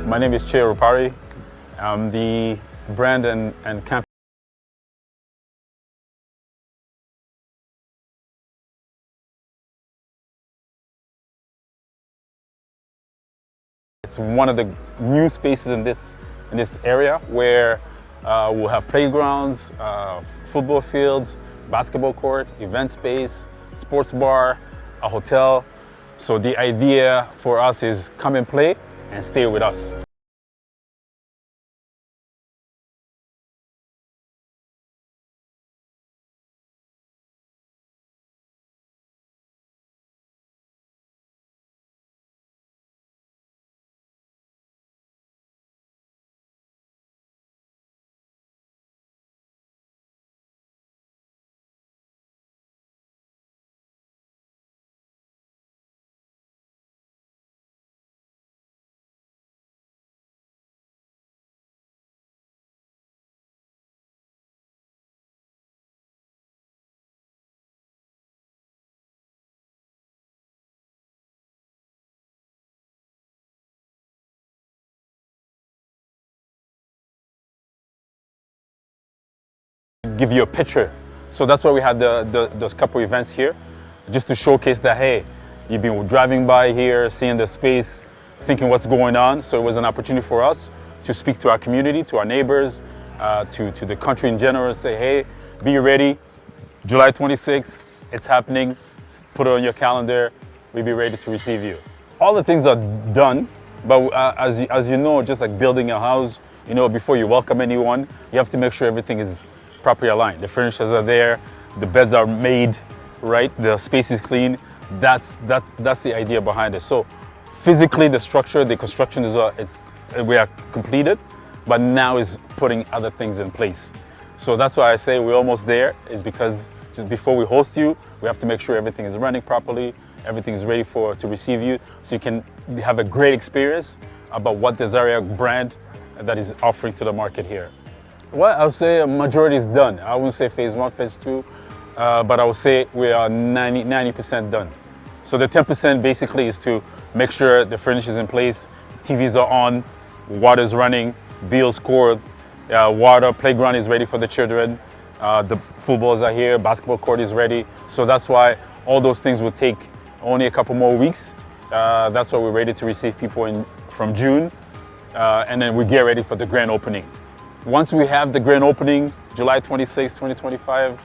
My name is Che Rupari. I'm the brand and campaign. It's one of the new spaces in this area where we'll have playgrounds, football fields, basketball court, event space, sports bar, a hotel. So the idea for us is come and play and stay with us. Give you a picture. So that's why we had those couple events here, just to showcase that, hey, you've been driving by here, seeing the space, thinking what's going on. So it was an opportunity for us to speak to our community, to our neighbors, to the country in general, say, hey, be ready, July 26th, it's happening, put it on your calendar, we'll be ready to receive you. All the things are done, but as you know, just like building a house, you know, before you welcome anyone, you have to make sure everything is properly aligned. The furnitures are there, the beds are made, right? The space is clean. That's the idea behind it. So physically, the structure, the construction we are completed, but now is putting other things in place. So that's why I say we're almost there, is because just before we host you, we have to make sure everything is running properly, everything is ready to receive you, so you can have a great experience about what the Zaria brand that is offering to the market here. Well, I would say a majority is done. I wouldn't say phase 1, phase 2, but I would say we are 90% done. So the 10% basically is to make sure the furniture is in place, TVs are on, water is running, bills scored, water, playground is ready for the children, the footballs are here, basketball court is ready. So that's why all those things will take only a couple more weeks. That's why we're ready to receive people from June, and then we get ready for the grand opening. Once we have the grand opening, July 26, 2025,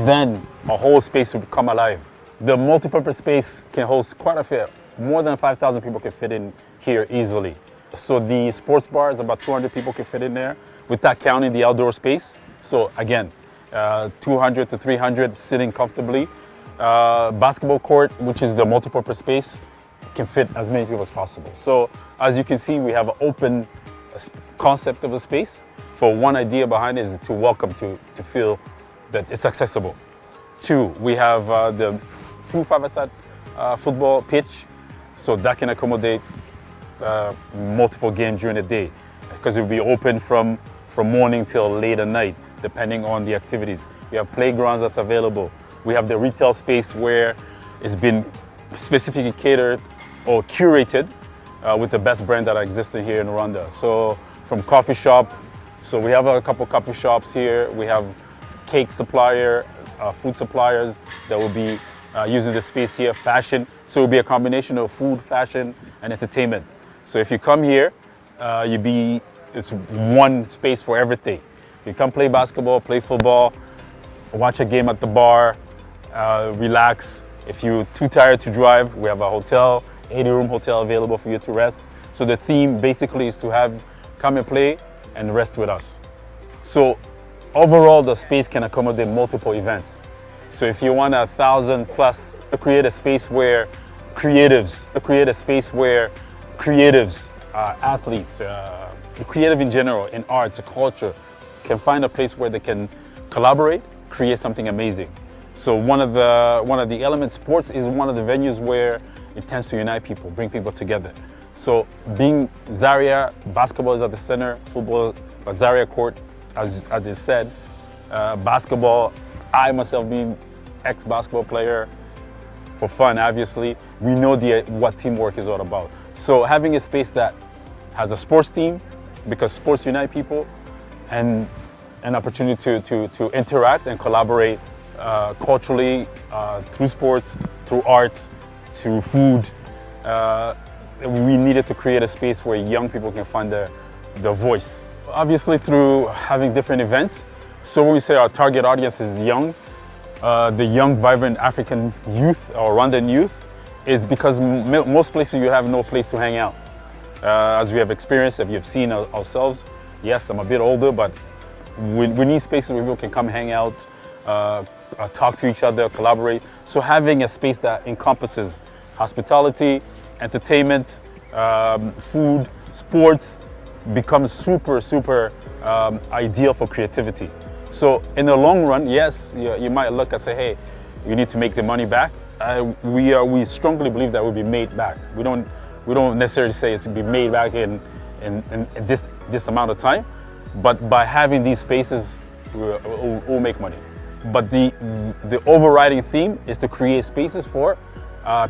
then a whole space will come alive. The multipurpose space can host quite a fair, more than 5,000 people can fit in here easily. So the sports bar is about 200 people can fit in there, without counting the outdoor space. So again, 200 to 300 sitting comfortably. Basketball court, which is the multipurpose space, can fit as many people as possible. So as you can see, we have an open concept of a space. For one idea behind it is to welcome, to feel that it's accessible. 2, we have the 2 5-a-side football pitch, so that can accommodate multiple games during the day, because it will be open from morning till late at night, depending on the activities. We have playgrounds that's available. We have the retail space where it's been specifically catered or curated with the best brand that exists here in Rwanda. So from coffee shop, so we have a couple coffee shops here. We have cake supplier, food suppliers that will be using the space here, fashion. So it will be a combination of food, fashion, and entertainment. So if you come here, it's one space for everything. You come play basketball, play football, watch a game at the bar, relax. If you're too tired to drive, we have a hotel, 80-room hotel available for you to rest. So the theme basically is to come and play and rest with us. So overall, the space can accommodate multiple events. So if you want 1,000 plus, create a space where creatives, athletes, creative in general, in arts, culture, can find a place where they can collaborate, create something amazing. So one of the elements, sports is one of the venues where it tends to unite people, bring people together. So being Zaria, basketball is at the center, football, Zaria court, as it said, basketball, I myself being ex-basketball player, for fun, obviously, we know what teamwork is all about. So having a space that has a sports team because sports unite people, and an opportunity to interact and collaborate culturally through sports, through art, through food. We needed to create a space where young people can find their voice. Obviously through having different events. So when we say our target audience is young, the young, vibrant African youth or Rwandan youth, is because most places you have no place to hang out. As we have experienced, if you've seen ourselves, yes, I'm a bit older, but we need spaces where people can come hang out, talk to each other, collaborate. So having a space that encompasses hospitality, entertainment, food, sports becomes super ideal for creativity. So in the long run, yes, you might look and say, hey, we need to make the money back. We strongly believe that will be made back. We don't necessarily say it's to be made back in this amount of time, but by having these spaces, we'll make money. But the overriding theme is to create spaces for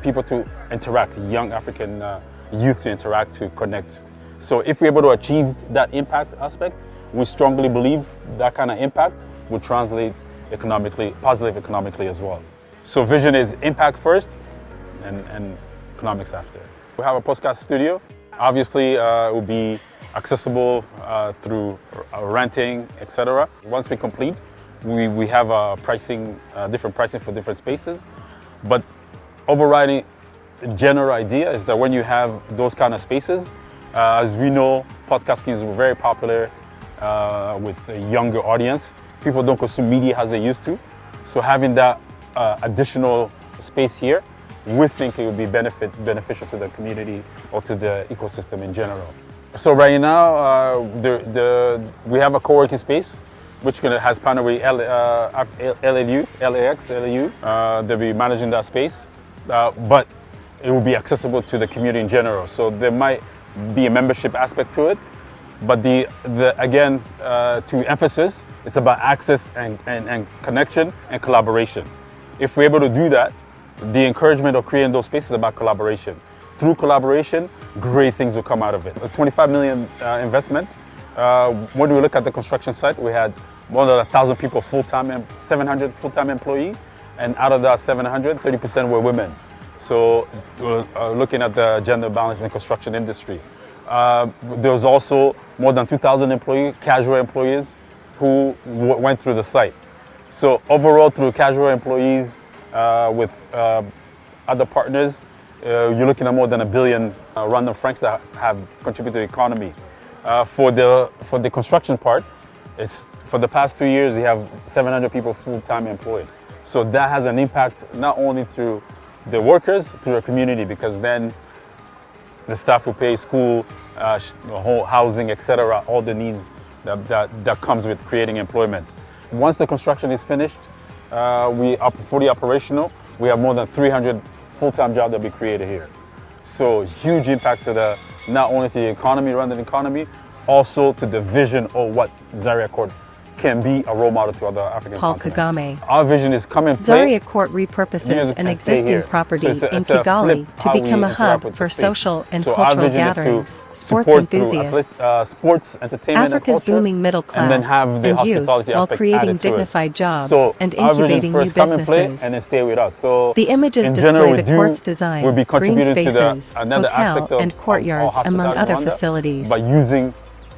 people to interact, young African youth to interact, to connect. So if we're able to achieve that impact aspect, we strongly believe that kind of impact will translate positive economically as well. So vision is impact first and economics after. We have a podcast studio. Obviously, it will be accessible through renting, etc. Once we complete, we have different pricing for different spaces. But overriding general idea is that when you have those kind of spaces, as we know, podcasting is very popular with a younger audience. People don't consume media as they used to. So having that additional space here, we think it would be beneficial to the community or to the ecosystem in general. So right now, we have a co-working space, which has partnered with LAX. They'll be managing that space, but it will be accessible to the community in general. So there might be a membership aspect to it, but again, to emphasis, it's about access and connection and collaboration. If we're able to do that, the encouragement of creating those spaces is about collaboration. Through collaboration, great things will come out of it. A 25 million investment. When we look at the construction site, we had more than 1,000 people full-time, 700 full-time employees, and out of that 700, 30% were women. So looking at the gender balance in the construction industry. There was also more than 2,000 employees, casual employees, who went through the site. So overall, through casual employees with other partners, you're looking at more than $1 billion Rwandan francs that have contributed to the economy. For the construction part, for the past 2 years, you have 700 people full-time employed. So that has an impact not only through the workers, through the community, because then the staff will pay school, housing, etc., all the needs that comes with creating employment. Once the construction is finished, we are fully operational. We have more than 300 full-time jobs that will be created here. So huge impact to not only to the economy, Rwandan economy, also to the vision of what Zaria Court can be a role model to other African continents. Kagame. Our vision is come and play. Zaria Court repurposes an existing property in Kigali to become a hub for social and cultural gatherings, sports enthusiasts, sports, entertainment, Africa's and culture, booming middle class, and, then have the youth, while creating dignified jobs and our vision incubating new first, come and play businesses. and then stay with us. So The images in display general, the court's design, we'll be green contributing spaces, to another hotel, aspect of, and courtyards, of among other Rwanda facilities. by using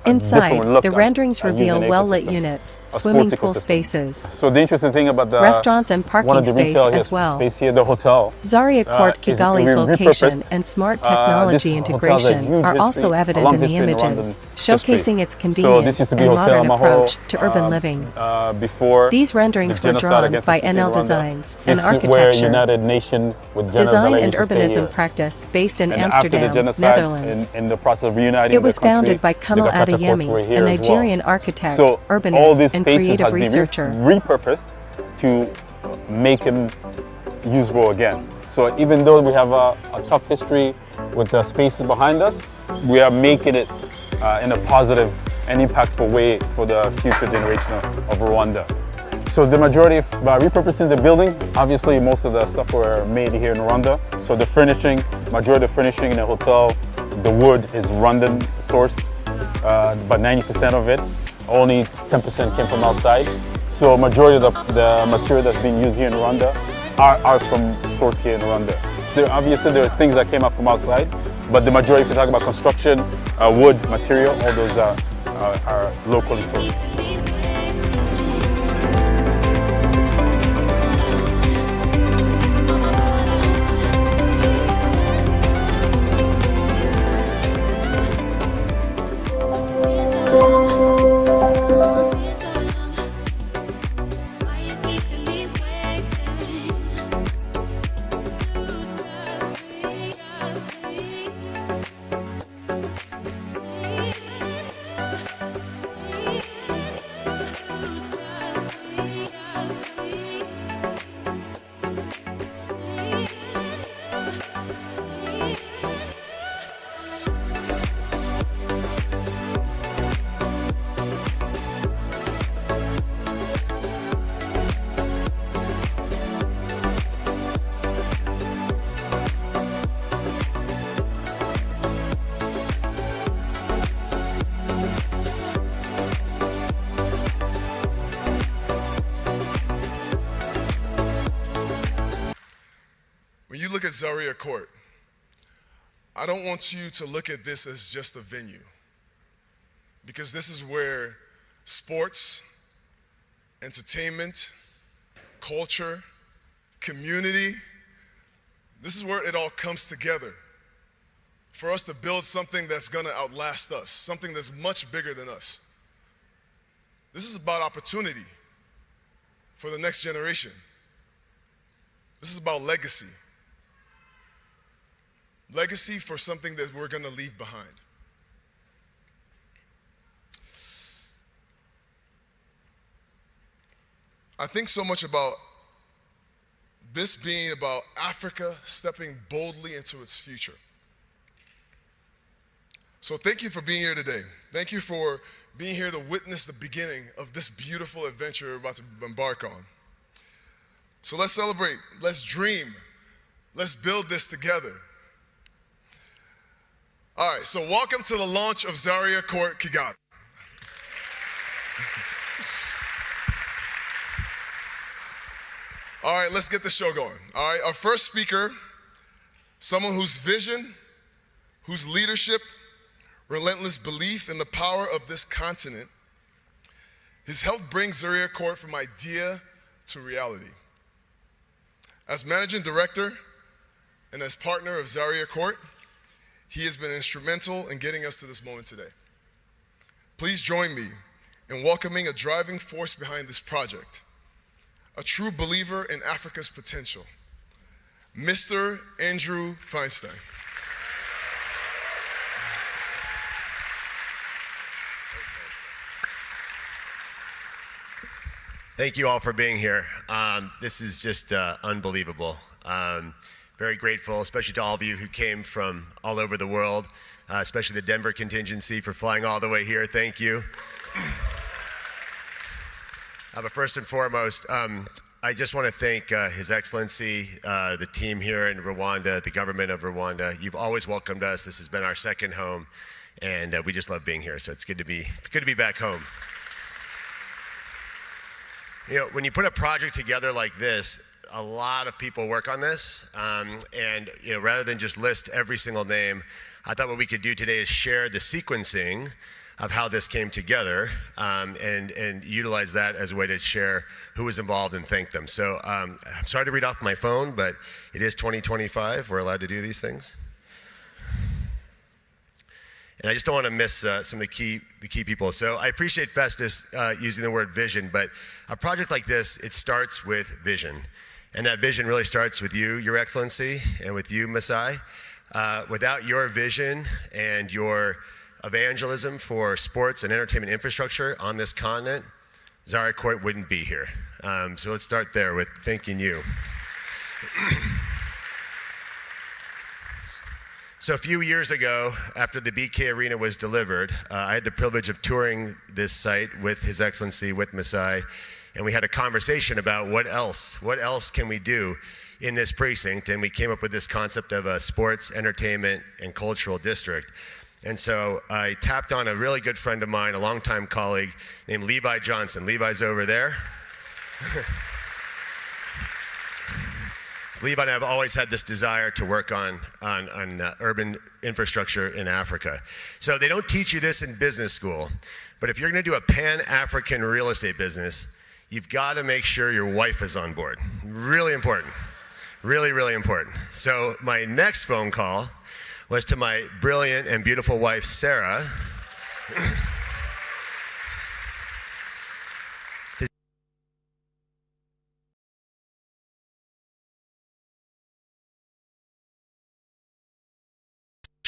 Inside, look the renderings reveal using well-lit ecosystem, units, a swimming sports pool ecosystem. spaces, So the interesting thing about the restaurants and one parking of the space retail as well. space here, the hotel. Zaria Court is Kigali's location repurposed. and smart technology This hotel has a integration huge are also history, evident long in the history in images, Rwandan showcasing its So this convenience used to be and Hotel modern Mahoro, approach to urban living. Before These renderings the were genocide drawn against by the Tutsi in NL Rwanda. Designs This and is where Architecture, United Nation with Design Zaria and used to stay Urbanism here. practice based in And after the Amsterdam, genocide, Netherlands. in the process of reuniting It was the country, founded by the Kamal Gakata courts Adeyemi, were a here as well. Nigerian architect, So all urbanist, these and spaces creative has been researcher. repurposed to make them usable again. So even though we have a tough history with the spaces behind us, we are making it in a positive and impactful way for the future generation of Rwanda. So the majority of repurposing the building, obviously most of the stuff were made here in Rwanda. So the furnishing, majority of furnishing in the hotel the wood is Rwandan sourced, about 90% of it. Only 10% came from outside. So majority of the material that's being used here in Rwanda are from source here in Rwanda. Obviously there are things that came up from outside, but the majority, if you talk about construction, wood, material, all those are locally sourced. When you look at Zaria Court, I don't want you to look at this as just a venue, because this is where sports, entertainment, culture, community, this is where it all comes together for us to build something that's gonna outlast us, something that's much bigger than us. This is about opportunity for the next generation. This is about legacy. Legacy for something that we're gonna leave behind. I think so much about this being about Africa stepping boldly into its future. So thank you for being here today. Thank you for being here to witness the beginning of this beautiful adventure we're about to embark on. So let's celebrate, let's dream, let's build this together. All right, so welcome to the launch of Zaria Court, Kigali. All right, let's get the show going. All right, our first speaker, someone whose vision, whose leadership, relentless belief in the power of this continent has helped bring Zaria Court from idea to reality. As managing director and as partner of Zaria Court, he has been instrumental in getting us to this moment today. Please join me in welcoming a driving force behind this project, a true believer in Africa's potential, Mr. Andrew Feinstein. Thank you all for being here. This is just unbelievable. Very grateful, especially to all of you who came from all over the world, especially the Denver contingency for flying all the way here. Thank you. But first and foremost, I just want to thank His Excellency, the team here in Rwanda, the government of Rwanda. You've always welcomed us. This has been our second home, and we just love being here. So it's good to be back home. You know, when you put a project together like this, a lot of people work on this, and you know, rather than just list every single name, I thought what we could do today is share the sequencing of how this came together, and utilize that as a way to share who was involved and thank them. So I'm sorry to read off my phone, but it is 2025. We're allowed to do these things. And I just don't want to miss some of the key people. So I appreciate Festus using the word vision, but a project like this, it starts with vision. And that vision really starts with you, Your Excellency, and with you, Masai. Without your vision and your evangelism for sports and entertainment infrastructure on this continent, Zaria Court wouldn't be here. So let's start there with thanking you. So a few years ago, after the BK Arena was delivered, I had the privilege of touring this site with His Excellency, with Masai, and we had a conversation about what else can we do in this precinct, and we came up with this concept of a sports, entertainment, and cultural district. And so I tapped on a really good friend of mine, a longtime colleague named Levi Johnson. Levi's over there. Levi and I have always had this desire to work on urban infrastructure in Africa. So they don't teach you this in business school, but if you're going to do a Pan-African real estate business, you've got to make sure your wife is on board. Really important. Really, really important. So my next phone call was to my brilliant and beautiful wife, Sarah.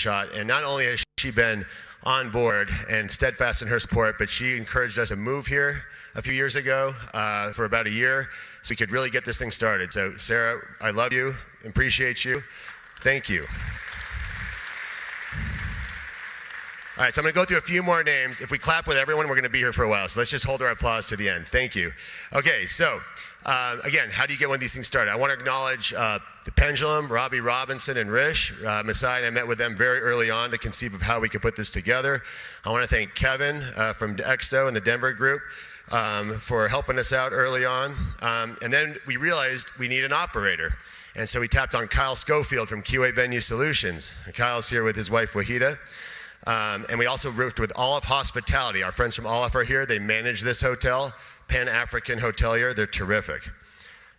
And not only has she been on board and steadfast in her support, but she encouraged us to move here a few years ago for about a year so we could really get this thing started. So Sarah, I love you, appreciate you. Thank you. All right, so I'm going to go through a few more names. If we clap with everyone, we're going to be here for a while. So let's just hold our applause to the end. Thank you. Okay, so again, how do you get one of these things started? I want to acknowledge the Pendulum, Robbie Robinson, and Rish. Masai and I met with them very early on to conceive of how we could put this together. I want to thank Kevin from Exto and the Denver group for helping us out early on. And then we realized we need an operator. And so we tapped on Kyle Schofield from QA Venue Solutions. And Kyle's here with his wife, Wahida. And we also worked with Olive Hospitality. Our friends from Olive are here. They manage this hotel, Pan-African hotelier. They're terrific.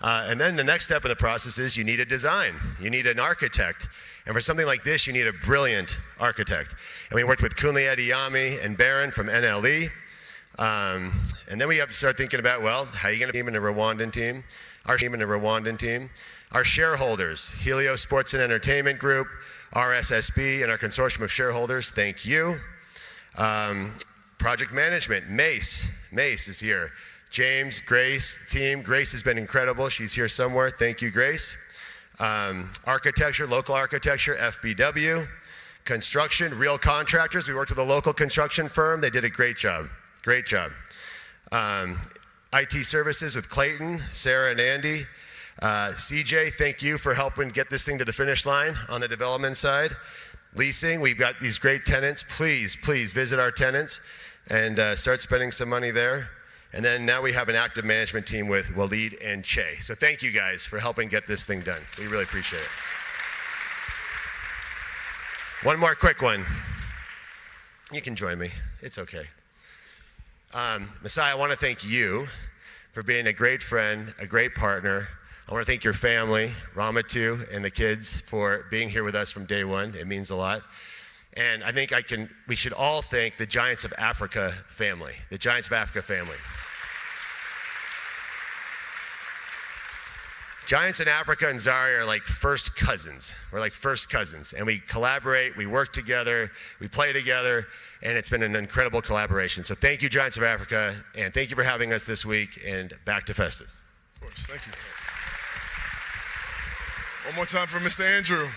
And then the next step in the process is you need a design. You need an architect. And for something like this, you need a brilliant architect. And we worked with Kunle Adiyami and Baron from NLE. And then we have to start thinking about, well, how are you going to team in a Rwandan team? Our shareholders, Helio Sports and Entertainment Group, RSSB, and our consortium of shareholders, thank you. Project management, Mace is here. James, Grace, team. Grace has been incredible. She's here somewhere. Thank you, Grace. Architecture, local architecture, FBW. Construction, real contractors. We worked with a local construction firm. They did a great job. Great job. IT services with Clayton, Sarah, and Andy. CJ, thank you for helping get this thing to the finish line on the development side. Leasing, we've got these great tenants. Please visit our tenants and start spending some money there. And then now we have an active management team with Waleed and Che. So thank you guys for helping get this thing done. We really appreciate it. One more quick one. You can join me. It's okay. Masai, I want to thank you for being a great friend, a great partner. I want to thank your family, Ramatu and the kids, for being here with us from day one. It means a lot. And I think we should all thank the Giants of Africa family, the Giants of Africa family. Giants in Africa and Zaria are like first cousins. We're like first cousins. And we collaborate, we work together, we play together, and it's been an incredible collaboration. So thank you, Giants of Africa, and thank you for having us this week, and back to Festus. Of course, thank you. One more time for Mr. Andrew.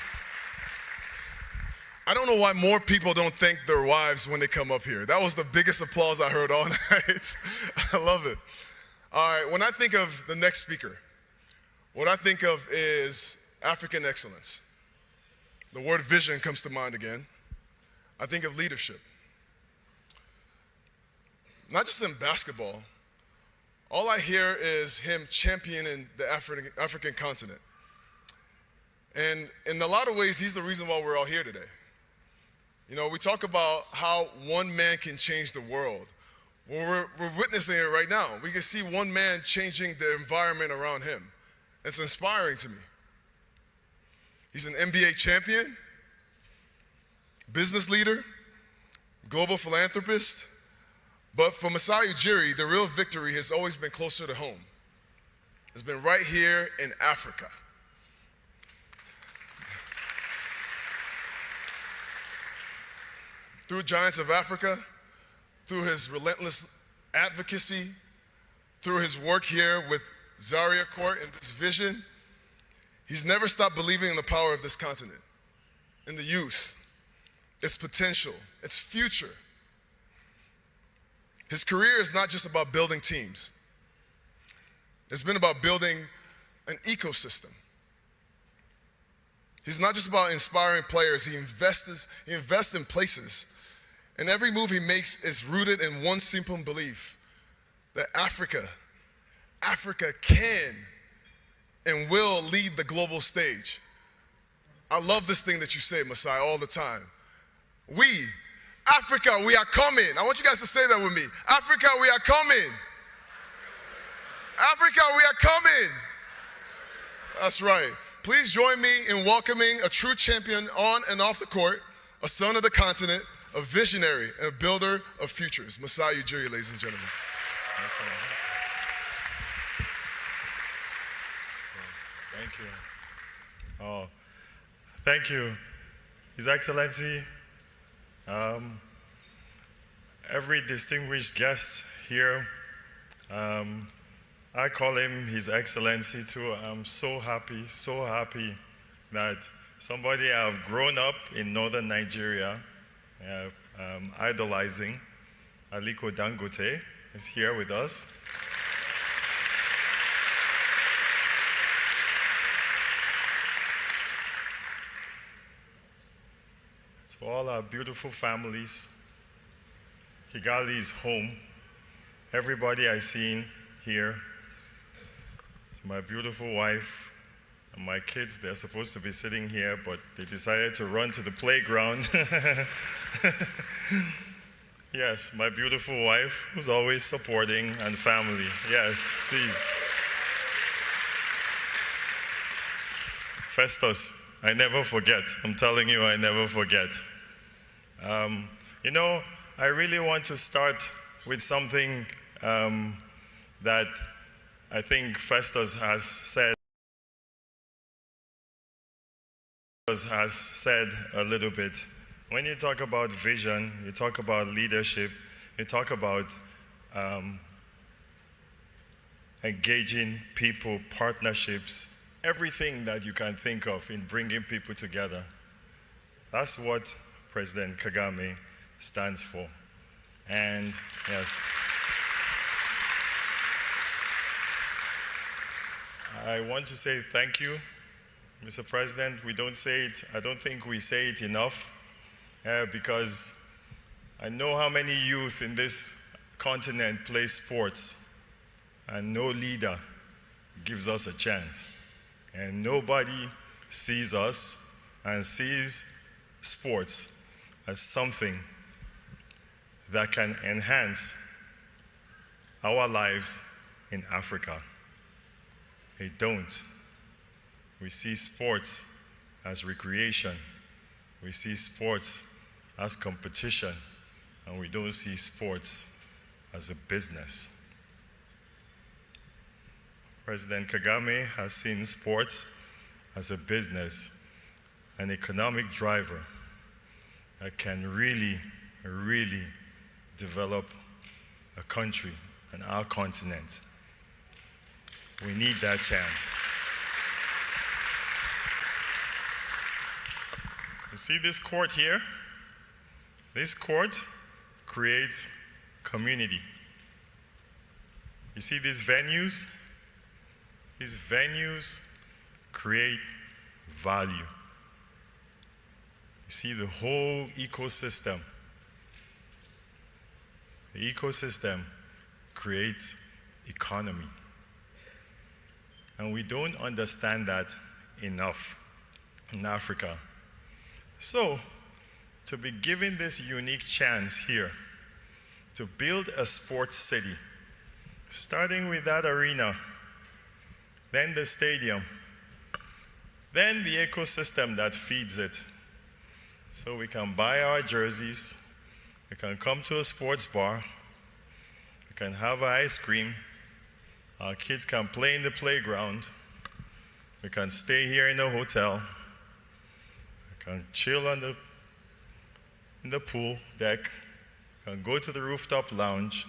I don't know why more people don't thank their wives when they come up here. That was the biggest applause I heard all night. I love it. All right, when I think of the next speaker, what I think of is African excellence. The word vision comes to mind again. I think of leadership. Not just in basketball. All I hear is him championing the African continent. And in a lot of ways, he's the reason why we're all here today. You know, we talk about how one man can change the world. Well, we're witnessing it right now. We can see one man changing the environment around him. It's inspiring to me. He's an NBA champion, business leader, global philanthropist. But for Masai Ujiri, the real victory has always been closer to home. It's been right here in Africa. Through Giants of Africa, through his relentless advocacy, through his work here with Zaria Court and this vision, he's never stopped believing in the power of this continent, in the youth, its potential, its future. His career is not just about building teams. It's been about building an ecosystem. He's not just about inspiring players, he invests in places. And every move he makes is rooted in one simple belief, that Africa can and will lead the global stage. I love this thing that you say, Masai, all the time. Africa, we are coming. I want you guys to say that with me. Africa, we are coming. Africa, we are coming. That's right. Please join me in welcoming a true champion on and off the court, a son of the continent, a visionary, and a builder of futures. Masai Ujiri, ladies and gentlemen. Thank you. Oh, thank you, His Excellency, every distinguished guest here. I call him His Excellency too. I'm so happy that somebody I've grown up in northern Nigeria, idolizing, Aliko Dangote, is here with us. To all our beautiful families, Kigali is home. Everybody I've seen here, to my beautiful wife and my kids, they're supposed to be sitting here, but they decided to run to the playground. Yes, my beautiful wife, who's always supporting, and family. Yes, please. Festus, I never forget. I'm telling you, I never forget. You know, I really want to start with something that I think Festus has said a little bit. When you talk about vision, you talk about leadership, you talk about engaging people, partnerships, everything that you can think of in bringing people together. That's what President Kagame stands for. And yes, I want to say thank you, Mr. President. We don't say it, I don't think we say it enough, because I know how many youth in this continent play sports, and no leader gives us a chance. And nobody sees us and sees sports as something that can enhance our lives in Africa. They don't. We see sports as recreation. We see sports as competition, and we don't see sports as a business. President Kagame has seen sports as a business, an economic driver that can really, really develop a country and our continent. We need that chance. You see this court here? This court creates community. You see these venues? These venues create value. You see the whole ecosystem. The ecosystem creates economy. And we don't understand that enough in Africa. So, to be given this unique chance here to build a sports city, starting with that arena, then the stadium, then the ecosystem that feeds it. So we can buy our jerseys, we can come to a sports bar, we can have ice cream, our kids can play in the playground, we can stay here in a hotel, we can chill in the pool deck, we can go to the rooftop lounge,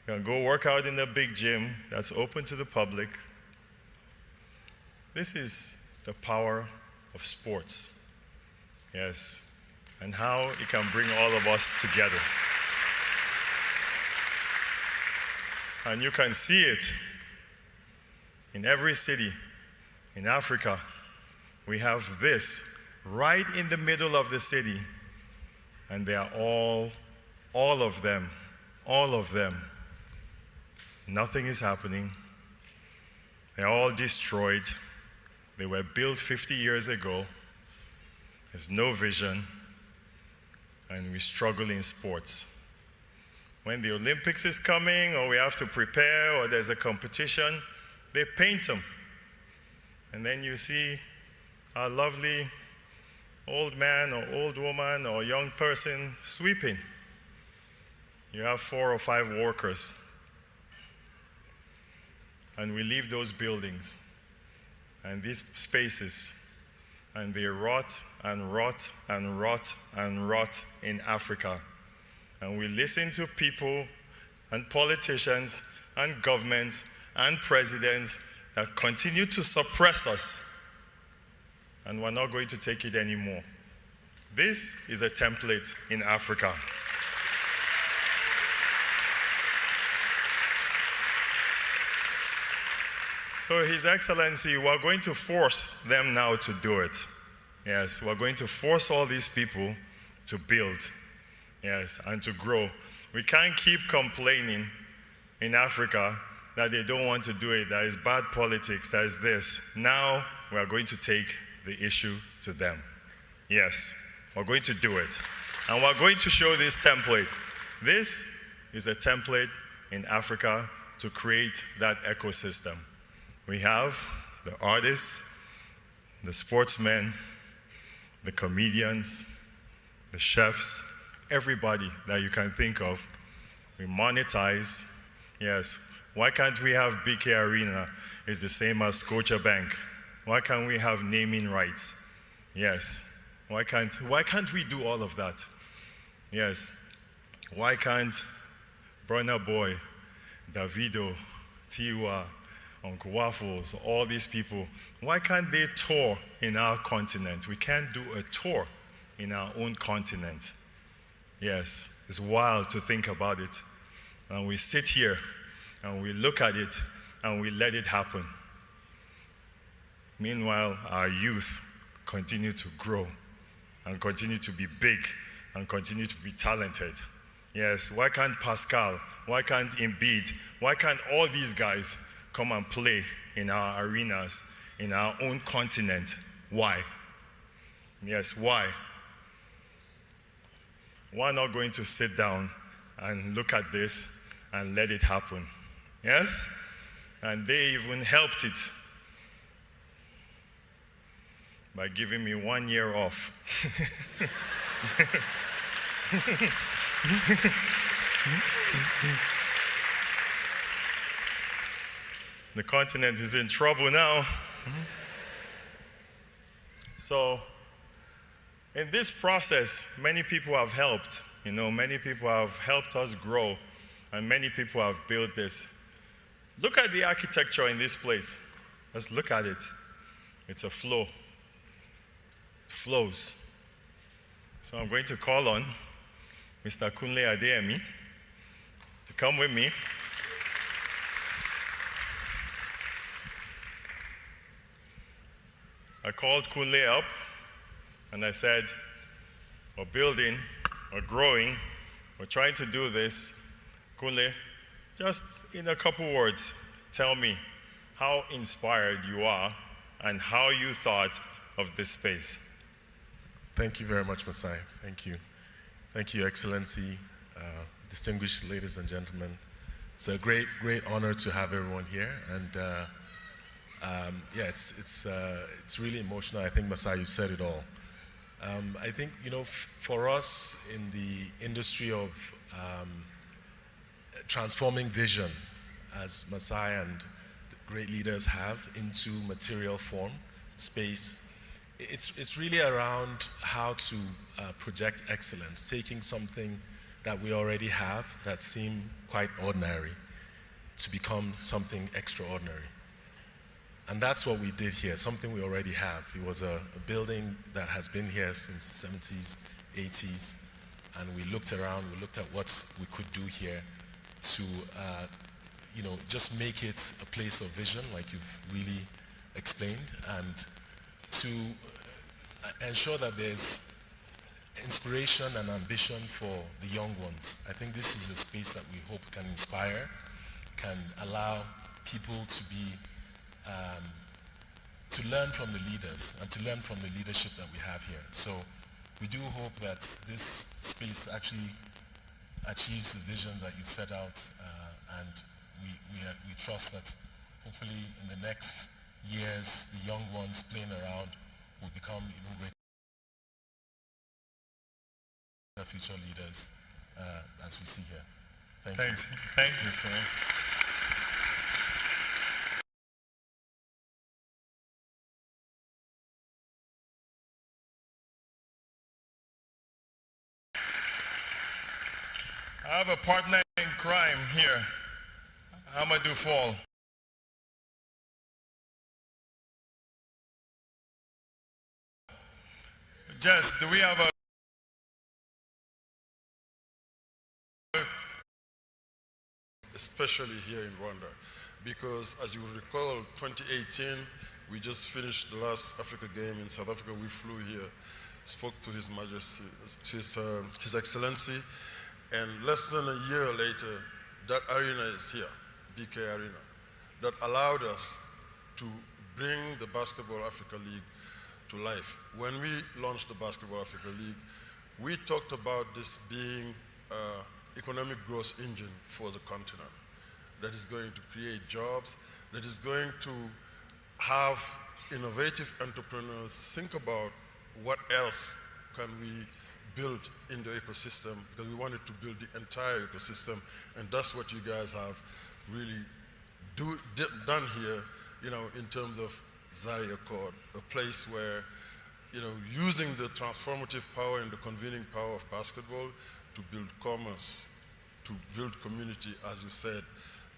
we can go work out in the big gym that's open to the public. This is the power of sports, yes, and how it can bring all of us together. And you can see it in every city in Africa, we have this right in the middle of the city, and they are all of them, nothing is happening. They're all destroyed. They were built 50 years ago. There's no vision, and we struggle in sports. When the Olympics is coming, or we have to prepare, or there's a competition, they paint them. And then you see a lovely old man or old woman or young person sweeping. You have 4 or 5 workers. And we leave those buildings and these spaces, and they rot and rot and rot and rot in Africa. And we listen to people and politicians and governments and presidents that continue to suppress us, and we're not going to take it anymore. This is a template in Africa. So His Excellency, we're going to force them now to do it. Yes, we're going to force all these people to build, yes, and to grow. We can't keep complaining in Africa that they don't want to do it, that is bad politics, that is this. Now we are going to take the issue to them. Yes, we're going to do it. And we're going to show this template. This is a template in Africa to create that ecosystem. We have the artists, the sportsmen, the comedians, the chefs, everybody that you can think of. We monetize. Yes. Why can't we have BK Arena? It's the same as Scotiabank. Why can't we have naming rights? Yes. Why can't we do all of that? Yes. Why can't Burna Boy, Davido, Tiwa, Uncle Waffles, all these people, why can't they tour in our continent? We can't do a tour in our own continent. Yes, it's wild to think about it. And we sit here and we look at it and we let it happen. Meanwhile, our youth continue to grow and continue to be big and continue to be talented. Yes, why can't Pascal, why can't Embiid, why can't all these guys come and play in our arenas, in our own continent? Why? Yes, why? Why not going to sit down and look at this and let it happen? Yes? And they even helped it by giving me 1 year off. The continent is in trouble now. So, in this process, many people have helped. You know, many people have helped us grow, and many people have built this. Look at the architecture in this place. Let's look at it. It's a flow. It flows. So I'm going to call on Mr. Kunle Adeyemi to come with me. I called Kunle up and I said, we're building, we're growing, we're trying to do this. Kunle, just in a couple words, tell me how inspired you are and how you thought of this space. Thank you very much, Masai. Thank you. Thank you, Excellency, distinguished ladies and gentlemen. It's a great, great honor to have everyone here. And yeah, it's really emotional. I think, Masai, you've said it all. I think, you know, for us in the industry of transforming vision, as Masai and the great leaders have, into material form, space, it's really around how to project excellence, taking something that we already have that seemed quite ordinary to become something extraordinary. And that's what we did here, something we already have. It was a building that has been here since the 70s, 80s, and we looked around, we looked at what we could do here to just make it a place of vision, like you've really explained, and to ensure that there's inspiration and ambition for the young ones. I think this is a space that we hope can inspire, can allow people to be, to learn from the leaders and to learn from the leadership that we have here. So we do hope that this space actually achieves the visions that you've set out, and we trust that hopefully in the next years, the young ones playing around will become even greater future leaders, as we see here. Thanks. Thank you. I have a partner in crime here, Amadou Fall. Jess, do we have a especially here in Rwanda, because as you recall, 2018, we just finished the last Africa game in South Africa. We flew here, spoke to His Majesty, His Excellency, and less than a year later, that arena is here, BK Arena, that allowed us to bring the Basketball Africa League to life. When we launched the Basketball Africa League, we talked about this being economic growth engine for the continent that is going to create jobs, that is going to have innovative entrepreneurs think about what else can we build in the ecosystem, because we wanted to build the entire ecosystem, and that's what you guys have really done here, in terms of Zaria Court, a place where, using the transformative power and the convening power of basketball to build commerce, to build community, as you said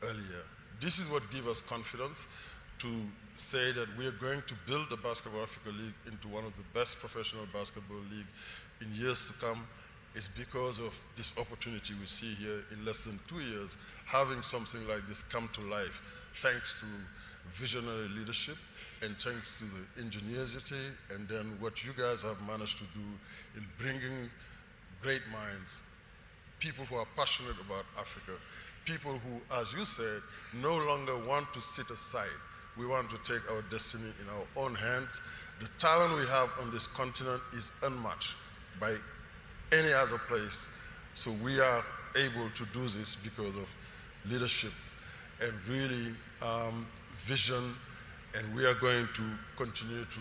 earlier. This is what gives us confidence to say that we are going to build the Basketball Africa League into one of the best professional basketball league in years to come. Is because of this opportunity we see here in less than 2 years, having something like this come to life, thanks to visionary leadership and thanks to the ingenuity, and then what you guys have managed to do in bringing great minds, people who are passionate about Africa, people who, as you said, no longer want to sit aside. We want to take our destiny in our own hands. The talent we have on this continent is unmatched by any other place. So we are able to do this because of leadership and really vision, and we are going to continue to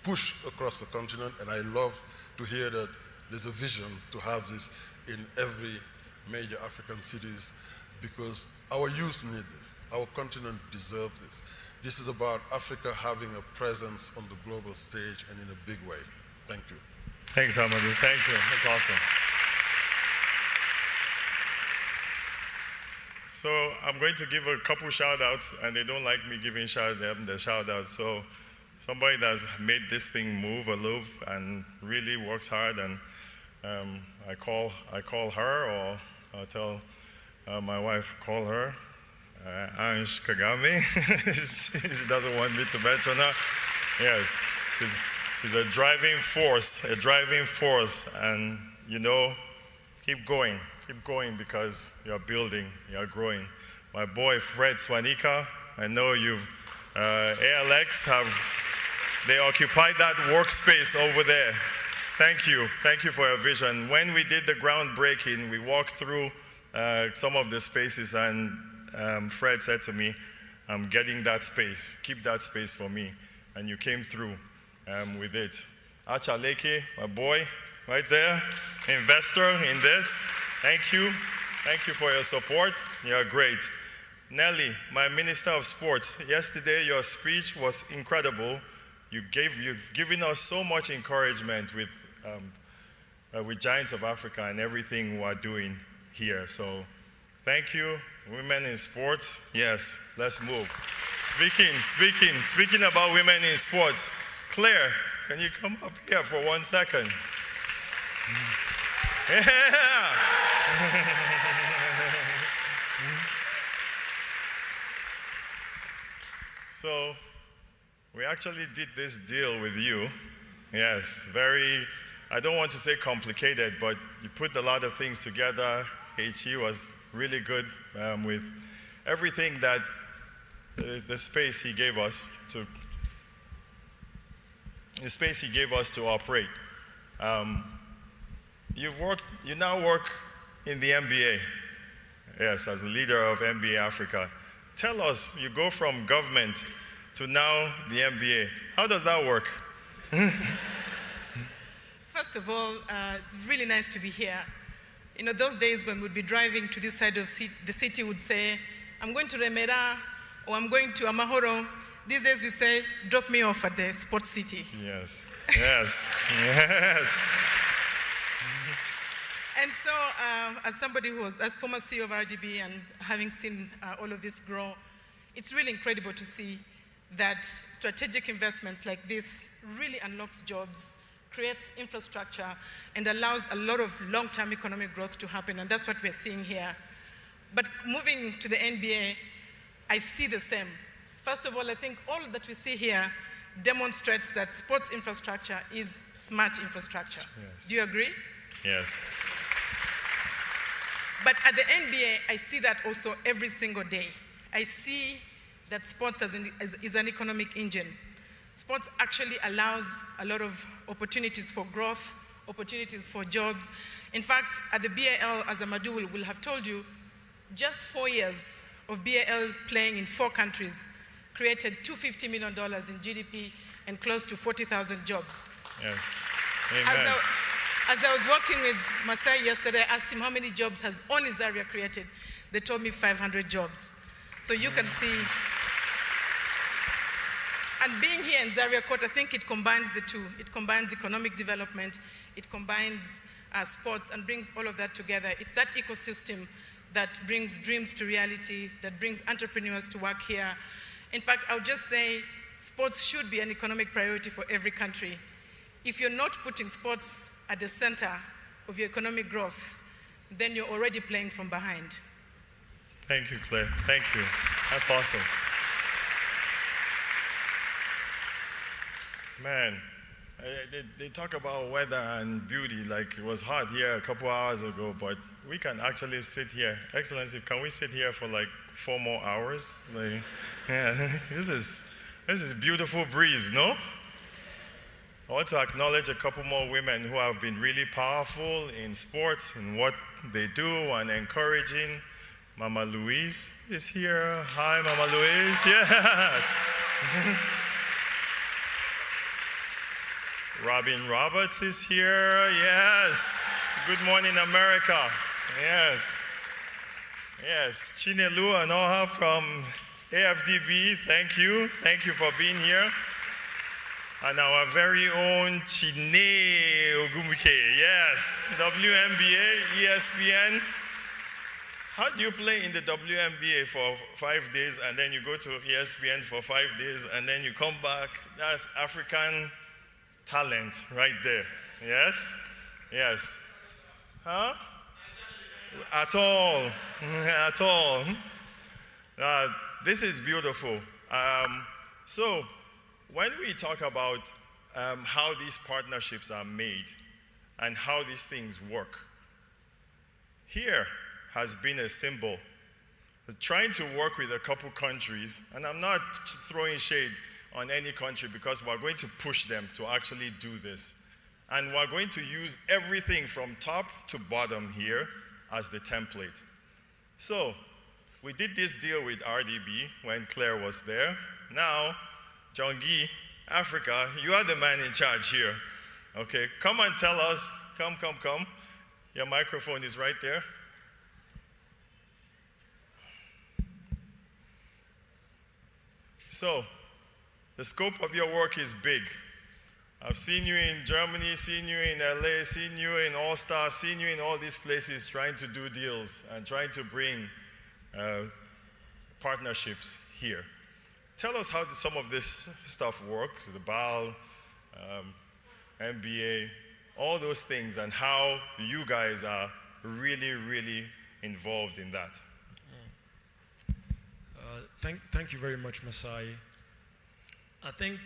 push across the continent, and I love to hear that there's a vision to have this in every major African cities, because our youth need this, our continent deserves this. This is about Africa having a presence on the global stage and in a big way. Thank you. Thanks, Amadou. Thank you. That's awesome. So I'm going to give a couple shout-outs, and they don't like me giving the shout-outs. So somebody that's made this thing move a little and really works hard, and I call her, or I'll tell my wife, call her, Ange Kagame. She doesn't want me to mention her. Yes, she's a driving force, and keep going because you're building, you're growing. My boy Fred Swanika, I know you've, ALX they occupied that workspace over there. Thank you for your vision. When we did the groundbreaking, we walked through some of the spaces, and Fred said to me, I'm getting that space, keep that space for me. And you came through with it. Achaleke, my boy, right there, investor in this. Thank you for your support. You're great. Nelly, my Minister of Sports, yesterday your speech was incredible. You've given us so much encouragement with Giants of Africa and everything we're doing here. So thank you. Women in sports, yes, let's move. Speaking about women in sports, Claire, can you come up here for 1 second? Yeah. So we actually did this deal with you. Yes, very, I don't want to say complicated, but you put a lot of things together. HE was really good with everything that the space he gave us to operate. You now work in the NBA, yes, as the leader of NBA Africa. Tell us, you go from government to now the NBA. How does that work? First of all, it's really nice to be here. You know, those days when we'd be driving to this side of the city, would say, I'm going to Remera, or I'm going to Amahoro. These days we say, drop me off at the sports city. Yes, yes, yes. And so, as somebody who was, as former CEO of RDB and having seen all of this grow, it's really incredible to see that strategic investments like this really unlocks jobs, creates infrastructure, and allows a lot of long-term economic growth to happen, and that's what we're seeing here. But moving to the NBA, I see the same. First of all, I think all that we see here demonstrates that sports infrastructure is smart infrastructure. Yes. Do you agree? Yes. But at the NBA, I see that also every single day. I see that sports is an economic engine. Sports actually allows a lot of opportunities for growth, opportunities for jobs. In fact, at the BAL, as Amadou will have told you, just 4 years of BAL playing in 4 countries created $250 million in GDP and close to 40,000 jobs. Yes. Amen. As I was working with Masai yesterday, I asked him how many jobs has only Zaria created. They told me 500 jobs. So you can see. And being here in Zaria Court, I think it combines the two. It combines economic development, it combines sports, and brings all of that together. It's that ecosystem that brings dreams to reality, that brings entrepreneurs to work here. In fact, I would just say sports should be an economic priority for every country. If you're not putting sports at the center of your economic growth, then you're already playing from behind. Thank you, Claire. Thank you. That's awesome. Man, they talk about weather and beauty like it was hot here a couple hours ago, but we can actually sit here. Excellency, can we sit here for like 4 more hours? Like, yeah, this is beautiful breeze, no? I want to acknowledge a couple more women who have been really powerful in sports, in what they do, and encouraging. Mama Louise is here. Hi, Mama Louise. Yes. Robin Roberts is here. Yes. Good morning, America. Yes. Yes. Chinelu and Oha from AFDB, thank you. Thank you for being here. And our very own Chine Ogumuke, yes. WNBA, ESPN. How do you play in the WNBA for 5 days and then you go to ESPN for 5 days and then you come back? That's African talent right there. Yes? Yes. Huh? At all. At all. This is beautiful. So, when we talk about how these partnerships are made and how these things work, here has been a symbol. Trying to work with a couple countries, and I'm not throwing shade on any country because we're going to push them to actually do this. And we're going to use everything from top to bottom here as the template. So, we did this deal with RDB when Claire was there. Now, Jongi, Africa, you are the man in charge here. Okay, come and tell us, come. Your microphone is right there. So, the scope of your work is big. I've seen you in Germany, seen you in LA, seen you in All Star, seen you in all these places trying to do deals and trying to bring partnerships here. Tell us how some of this stuff works, the BAL, MBA, all those things, and how you guys are really, really involved in that. Thank you very much, Masai. I think,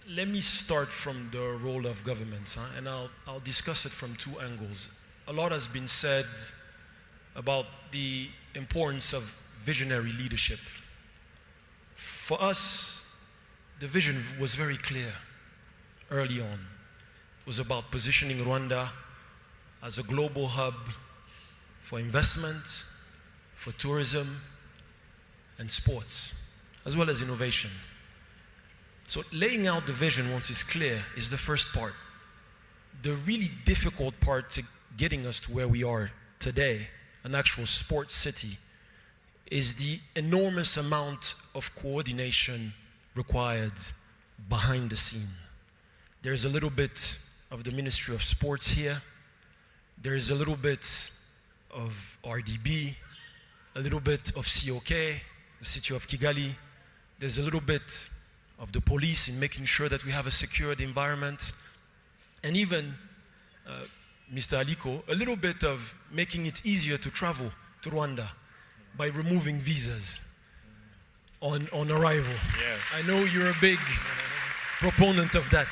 let me start from the role of governments, and I'll discuss it from two angles. A lot has been said about the importance of visionary leadership. For us, the vision was very clear early on. It was about positioning Rwanda as a global hub for investment, for tourism, and sports, as well as innovation. So laying out the vision once it's clear is the first part. The really difficult part to getting us to where we are today, an actual sports city, is the enormous amount of coordination required behind the scene. There's a little bit of the Ministry of Sports here. There's a little bit of RDB, a little bit of COK, the city of Kigali. There's a little bit of the police in making sure that we have a secured environment. And even, Mr. Aliko, a little bit of making it easier to travel to Rwanda by removing visas on arrival. Yes. I know you're a big proponent of that.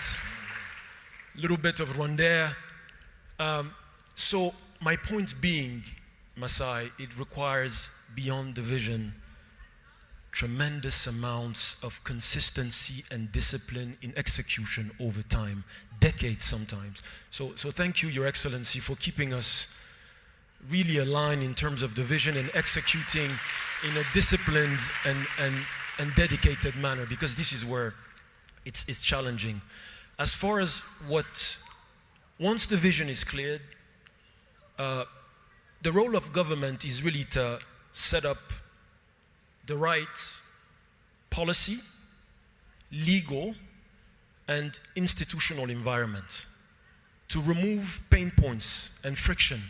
A little bit of Rwanda. So my point being, Masai, it requires beyond the vision tremendous amounts of consistency and discipline in execution over time, decades sometimes. So thank you, Your Excellency, for keeping us really aligned in terms of the vision and executing in a disciplined and dedicated manner, because this is where it's challenging. As far as once the vision is cleared, the role of government is really to set up the right policy, legal, and institutional environment to remove pain points and friction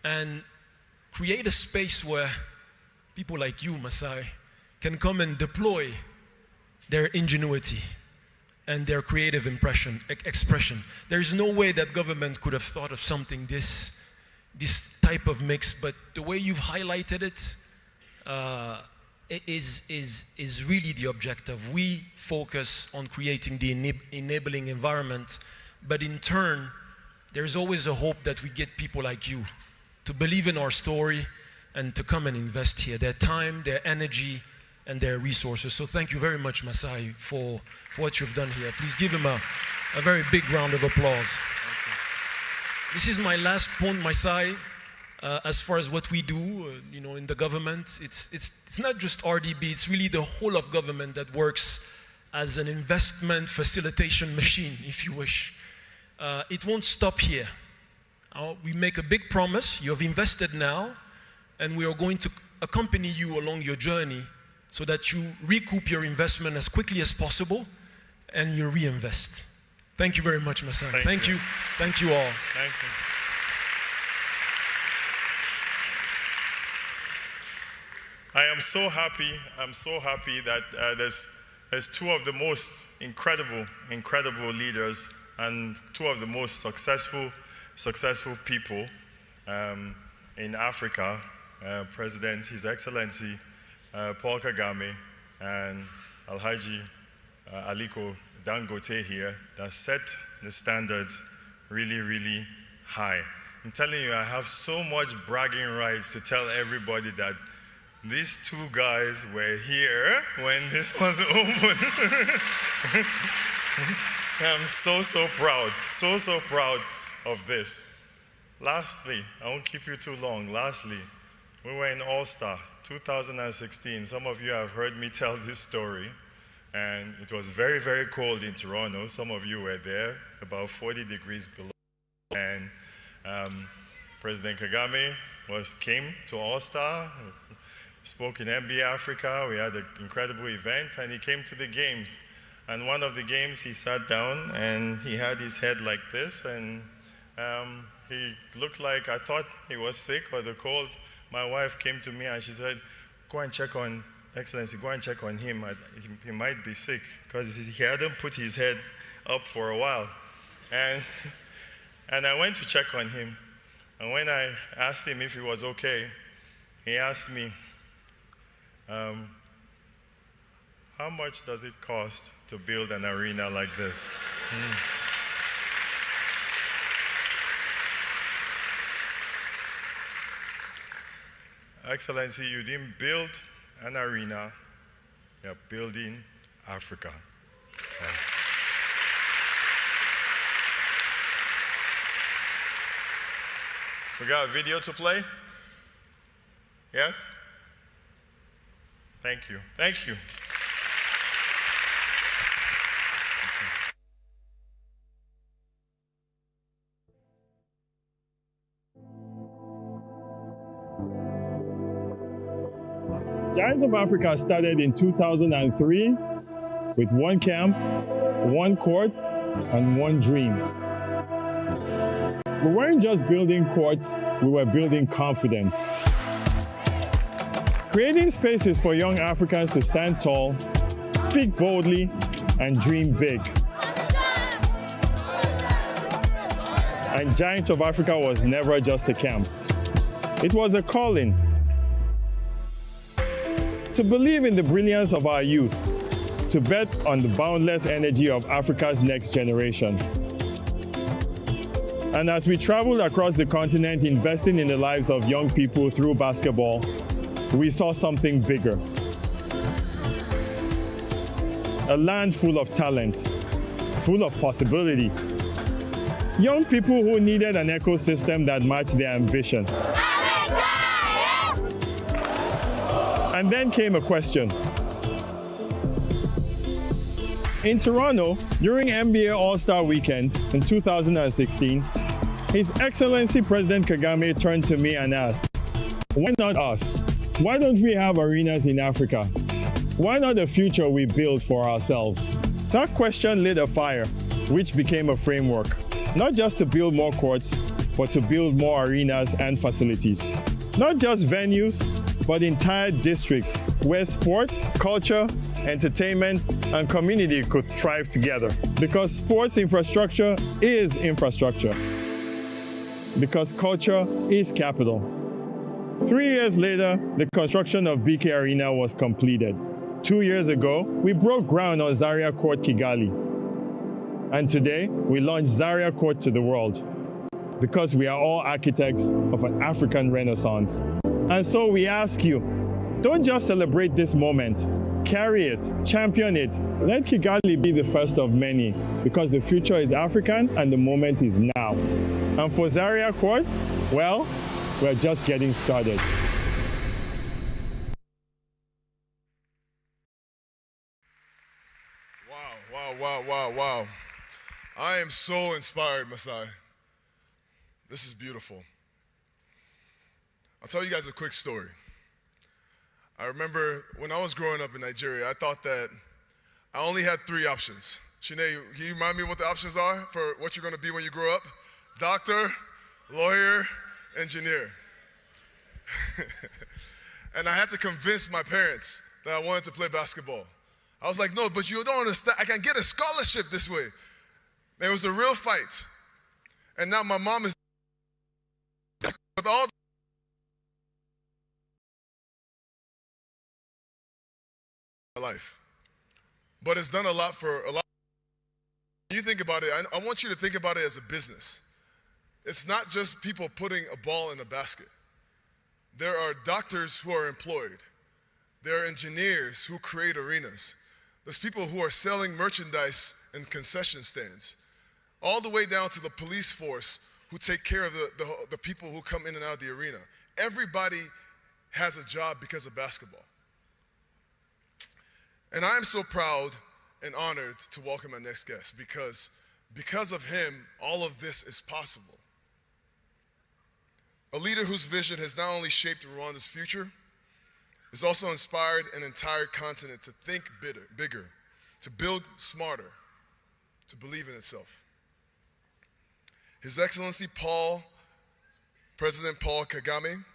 and create a space where people like you, Masai, can come and deploy their ingenuity and their creative expression. There is no way that government could have thought of something this type of mix, but the way you've highlighted it, is really the objective. We focus on creating the enabling environment, but in turn, there's always a hope that we get people like you to believe in our story and to come and invest here, their time, their energy, and their resources. So thank you very much, Masai, for what you've done here. Please give him a very big round of applause. This is my last point, Masai. As far as what we do, in the government, it's not just RDB, it's really the whole of government that works as an investment facilitation machine, if you wish. It won't stop here. We make a big promise. You have invested now, and we are going to accompany you along your journey so that you recoup your investment as quickly as possible and you reinvest. Thank you very much, Masai. Thank you. Thank you all. Thank you. I am so happy. I'm so happy that there's two of the most incredible leaders and two of the most successful people in Africa. President, His Excellency Paul Kagame and Alhaji Aliko Dangote here, that set the standards really, really high. I'm telling you, I have so much bragging rights to tell everybody that these two guys were here when this was open. I'm so proud, so proud of this. Lastly, I won't keep you too long. Lastly, we were in All-Star 2016. Some of you have heard me tell this story. And it was very, very cold in Toronto. Some of you were there, about 40 degrees below. And President Kagame came to All-Star, spoke in MB Africa. We had an incredible event, and he came to the games. And one of the games, he sat down, and he had his head like this, and he looked like, I thought he was sick or the cold. My wife came to me, and she said, go and check on Excellency, go and check on him. He might be sick, because he hadn't put his head up for a while. And I went to check on him. And when I asked him if he was okay, he asked me, how much does it cost to build an arena like this? Excellency, you didn't build an arena, you're building Africa. Thanks. We got a video to play? Yes? Thank you. Thank you. Giants of Africa started in 2003 with one camp, one court, and one dream. We weren't just building courts, we were building confidence. Creating spaces for young Africans to stand tall, speak boldly, and dream big. And Giants of Africa was never just a camp. It was a calling. To believe in the brilliance of our youth, to bet on the boundless energy of Africa's next generation. And as we traveled across the continent investing in the lives of young people through basketball, we saw something bigger. A land full of talent, full of possibility. Young people who needed an ecosystem that matched their ambition. And then came a question. In Toronto, during NBA All-Star Weekend in 2016, His Excellency President Kagame turned to me and asked, why not us? Why don't we have arenas in Africa? Why not a future we build for ourselves? That question lit a fire, which became a framework, not just to build more courts, but to build more arenas and facilities. Not just venues, but entire districts where sport, culture, entertainment, and community could thrive together. Because sports infrastructure is infrastructure. Because culture is capital. 3 years later, the construction of BK Arena was completed. 2 years ago, we broke ground on Zaria Court, Kigali. And today, we launched Zaria Court to the world. Because we are all architects of an African Renaissance. And so we ask you, don't just celebrate this moment, carry it, champion it. Let Kigali be the first of many, because the future is African and the moment is now. And for Zaria Court, well, we're just getting started. Wow. I am so inspired, Masai. This is beautiful. I'll tell you guys a quick story. I remember when I was growing up in Nigeria, I thought that I only had 3 options. Shanae, can you remind me what the options are for what you're going to be when you grow up? Doctor, lawyer, engineer. And I had to convince my parents that I wanted to play basketball. I was like, no, but you don't understand. I can get a scholarship this way. There was a real fight. And now my mom is with all life. But it's done a lot for a lot. When you think about it, I want you to think about it as a business. It's not just people putting a ball in a basket. There are doctors who are employed. There are engineers who create arenas. There's people who are selling merchandise in concession stands, all the way down to the police force who take care of the people who come in and out of the arena. Everybody has a job because of basketball. And I'm so proud and honored to welcome our next guest because of him, all of this is possible. A leader whose vision has not only shaped Rwanda's future, has also inspired an entire continent to think bigger, to build smarter, to believe in itself. His Excellency President Paul Kagame,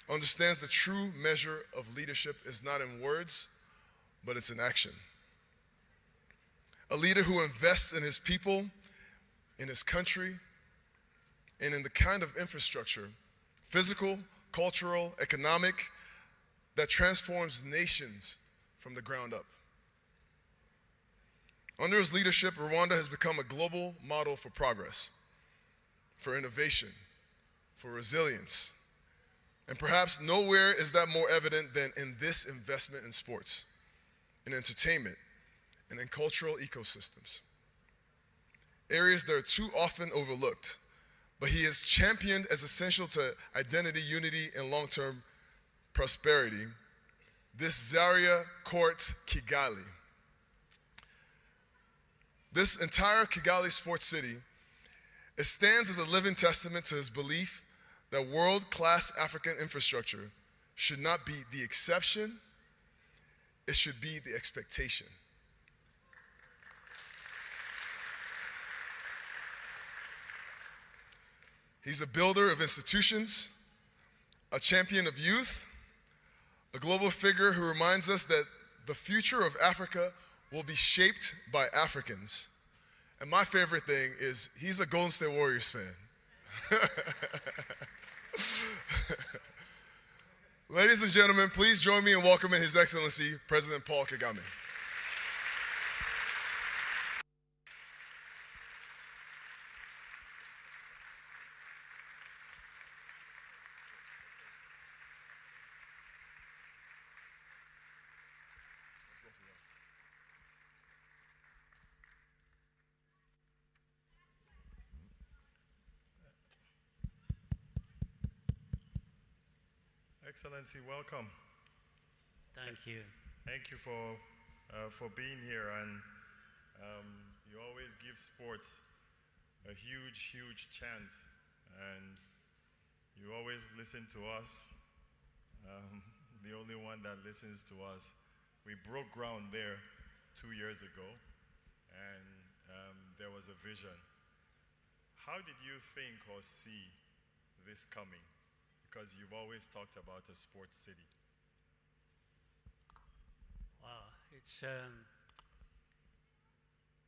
understands the true measure of leadership is not in words, but it's in action. A leader who invests in his people, in his country, and in the kind of infrastructure, physical, cultural, economic, that transforms nations from the ground up. Under his leadership, Rwanda has become a global model for progress, for innovation, for resilience. And perhaps nowhere is that more evident than in this investment in sports, in entertainment, and in cultural ecosystems. Areas that are too often overlooked, but he is championed as essential to identity, unity, and long-term prosperity. This Zaria court Kigali. This entire Kigali sports city, it stands as a living testament to his belief that world-class African infrastructure should not be the exception, it should be the expectation. He's a builder of institutions, a champion of youth, a global figure who reminds us that the future of Africa will be shaped by Africans. And my favorite thing is he's a Golden State Warriors fan. Ladies and gentlemen, please join me in welcoming His Excellency, President Paul Kagame. Excellency, welcome. Thank you. Thank you for being here, and you always give sports a huge chance, and you always listen to us, the only one that listens to us. We broke ground there 2 years ago, and there was a vision. How did you think or see this coming? Because you've always talked about a sports city. Wow, it's,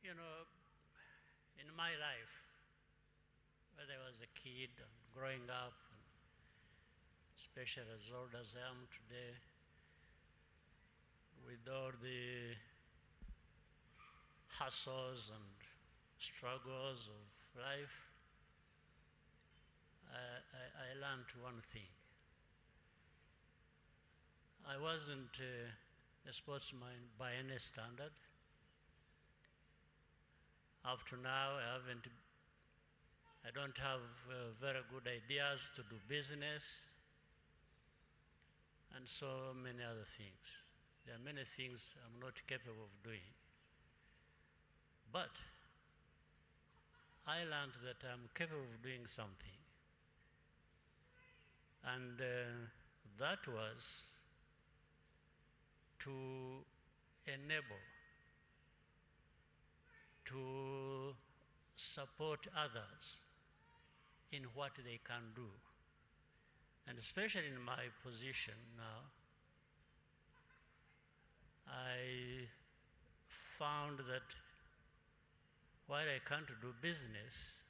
you know, in my life, when I was a kid and growing up, and especially as old as I am today, with all the hassles and struggles of life, I learned one thing. I wasn't a sportsman by any standard. Up to now, I don't have very good ideas to do business, and so many other things. There are many things I'm not capable of doing. But I learned that I'm capable of doing something. And that was to enable, to support others in what they can do. And especially in my position now, I found that while I can't do business,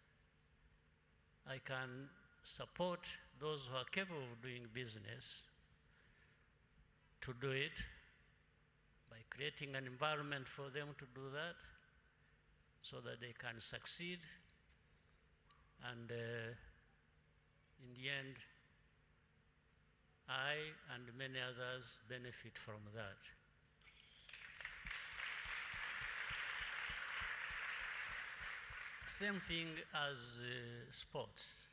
I can support those who are capable of doing business to do it by creating an environment for them to do that so that they can succeed, and in the end, I and many others benefit from that. Same thing as sports.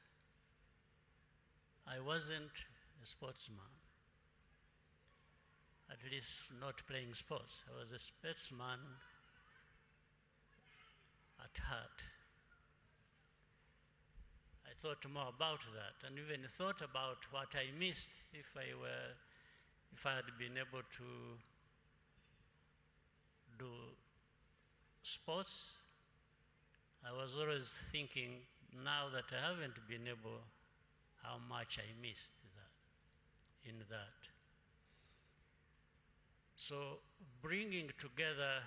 I wasn't a sportsman, at least not playing sports. I was a sportsman at heart. I thought more about that, and even thought about what I missed if I had been able to do sports. I was always thinking, now that I haven't been able, how much I missed in that. So bringing together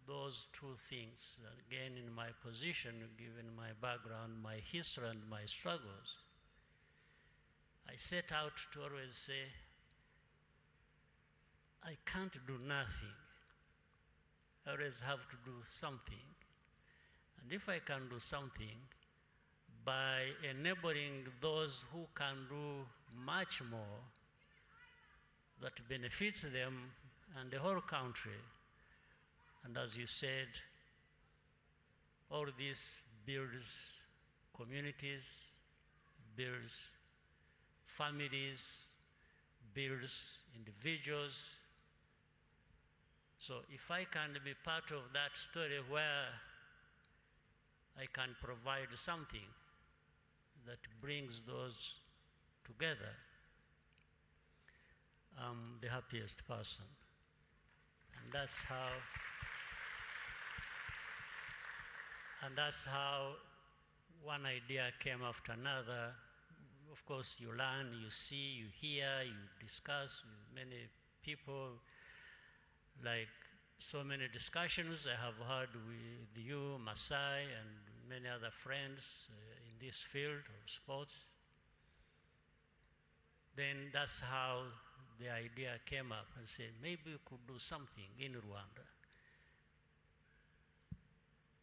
those two things, again in my position, given my background, my history and my struggles, I set out to always say, I can't do nothing. I always have to do something. And if I can do something, by enabling those who can do much more that benefits them and the whole country, and as you said, all this builds communities, builds families, builds individuals. So if I can be part of that story where I can provide something that brings those together, I'm the happiest person. And that's how one idea came after another. Of course, you learn, you see, you hear, you discuss with many people, like so many discussions I have had with you, Masai, and many other friends in this field of sports. Then that's how the idea came up and said, maybe we could do something in Rwanda.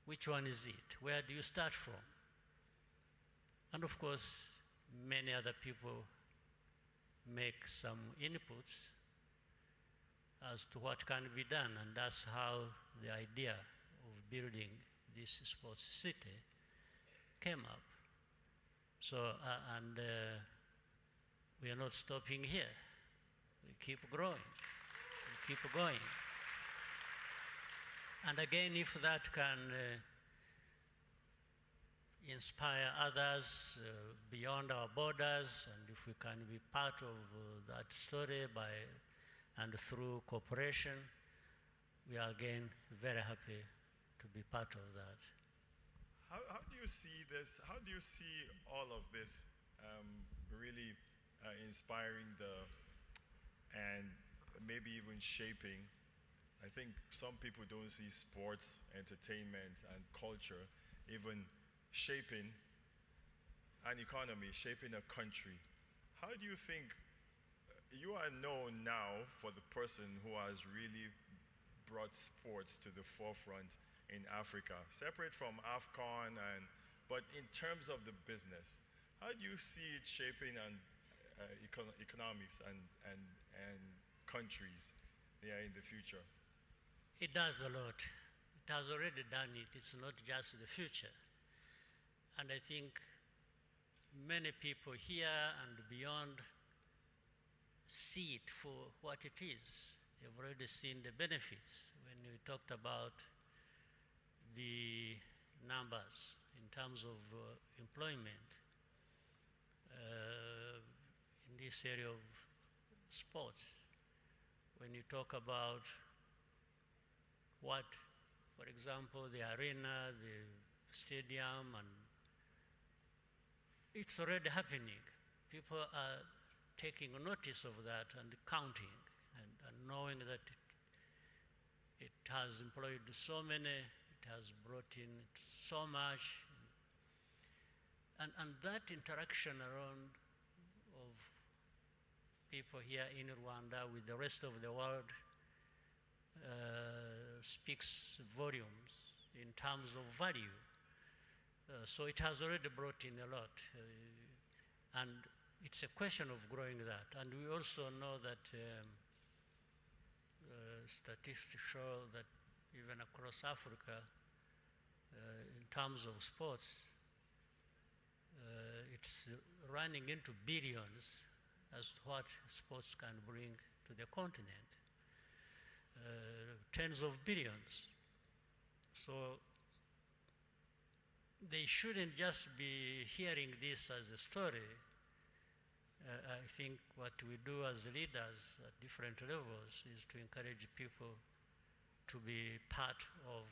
Which one is it? Where do you start from? And of course, many other people make some inputs as to what can be done, and that's how the idea of building this sports city came up. So, we are not stopping here. We keep growing, we keep going. And again, if that can inspire others beyond our borders, and if we can be part of that story and through cooperation, we are again very happy to be part of that. How do you see this? How do you see all of this really inspiring and maybe even shaping? I think some people don't see sports, entertainment, and culture even shaping an economy, shaping a country. How do you think you are known now for the person who has really brought sports to the forefront in Africa, separate from AFCON, but in terms of the business, how do you see it shaping economics and countries in the future? It does a lot. It has already done it. It's not just the future. And I think many people here and beyond see it for what it is. You've already seen the benefits when we talked about the numbers in terms of employment in this area of sports. When you talk about what, for example, the arena, the stadium, and it's already happening. People are taking notice of that and counting and knowing that it has employed so many, it has brought in so much. And that interaction around of people here in Rwanda with the rest of the world speaks volumes in terms of value. So it has already brought in a lot. And it's a question of growing that. And we also know that statistics show that even across Africa, in terms of sports, it's running into billions as to what sports can bring to the continent. Tens of billions. So they shouldn't just be hearing this as a story. I think what we do as leaders at different levels is to encourage people to be part of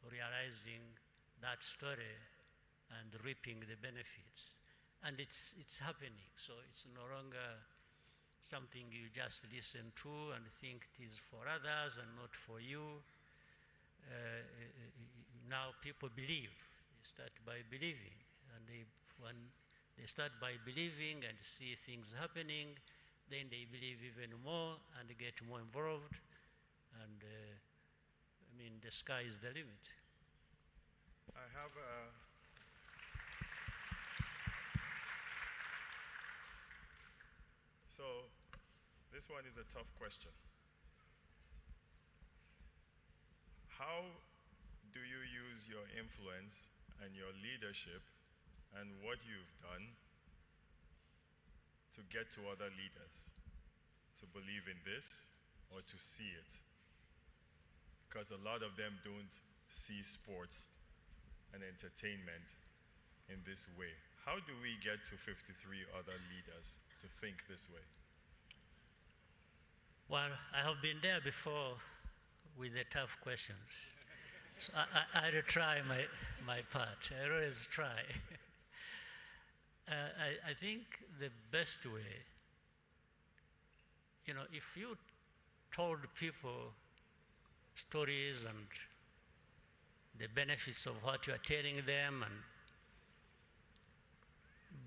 realizing that story and reaping the benefits. And it's happening, so it's no longer something you just listen to and think it is for others and not for you. Now people believe. They start by believing, and when they start by believing and see things happening, then they believe even more and get more involved, and I mean, the sky is the limit. I have a So this one is a tough question. How do you use your influence and your leadership and what you've done to get to other leaders to believe in this or to see it? Because a lot of them don't see sports and entertainment in this way. How do we get to 53 other leaders to think this way? Well, I have been there before with the tough questions. So I'll try my part. I always try. I think the best way, you know, if you told people stories and the benefits of what you are telling them,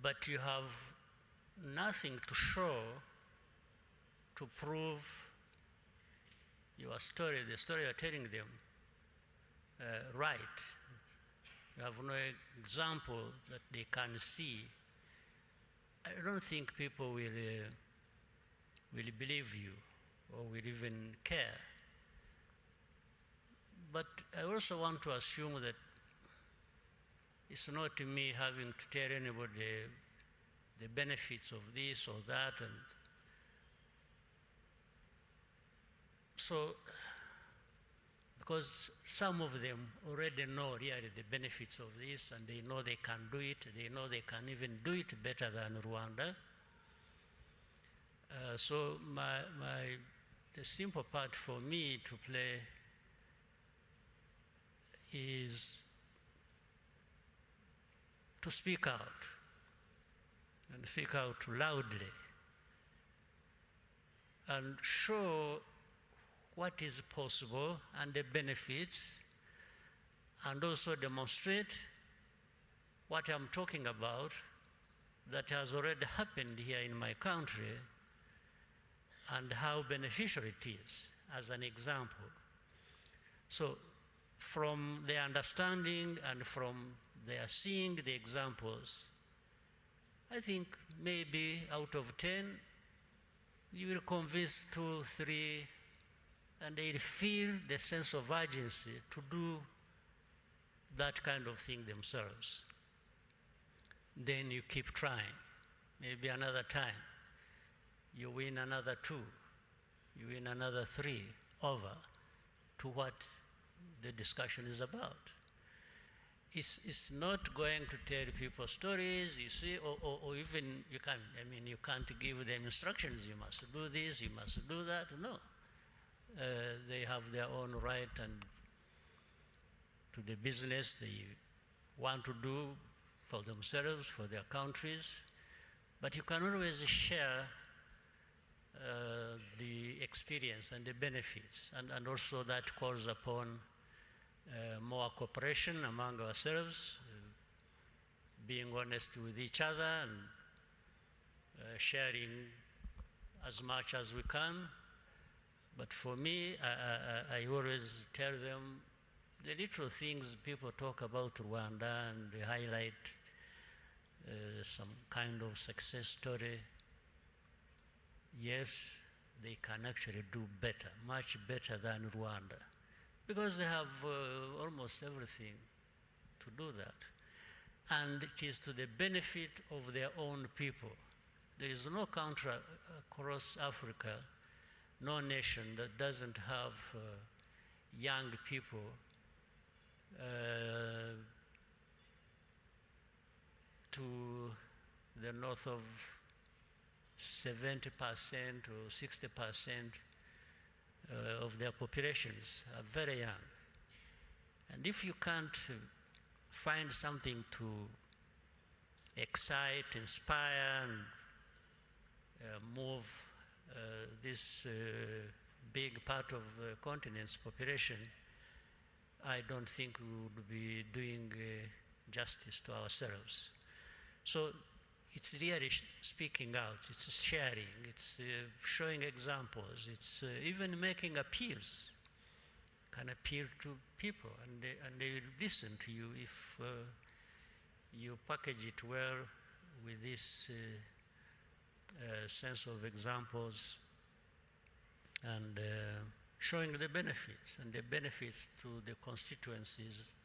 but you have nothing to show to prove your story, the story you are telling them, right. You have no example that they can see. I don't think people will believe you or will even care. But I also want to assume that it's not me having to tell anybody the benefits of this or that. And so, because some of them already know really the benefits of this, and they know they can do it, they know they can even do it better than Rwanda. So the simple part for me to play is to speak out, and speak out loudly, and show what is possible and the benefits, and also demonstrate what I'm talking about that has already happened here in my country and how beneficial it is, as an example. So from their understanding and from their seeing the examples, I think maybe out of 10, you will convince 2, 3, and they'll feel the sense of urgency to do that kind of thing themselves. Then you keep trying. Maybe another time, you win another 2, you win another 3 over to what the discussion is about. It's not going to tell people stories, you see, or even you can't give them instructions, you must do this, you must do that. No. They have their own right and to the business they want to do for themselves, for their countries. But you can always share the experience and the benefits, and also that calls upon more cooperation among ourselves, being honest with each other, and sharing as much as we can. But for me, I always tell them the little things people talk about Rwanda, and they highlight some kind of success story. Yes, they can actually do better, much better than Rwanda, because they have almost everything to do that. And it is to the benefit of their own people. There is no country across Africa, no nation that doesn't have young people to the north of 70% or 60% of their populations are very young. And if you can't find something to excite, inspire, and move this big part of the continent's population, I don't think we would be doing justice to ourselves. So it's really speaking out, it's sharing, it's showing examples, it's even making appeals. Can appeal to people, and they will listen to you if you package it well with this sense of examples and showing the benefits, and the benefits to the constituencies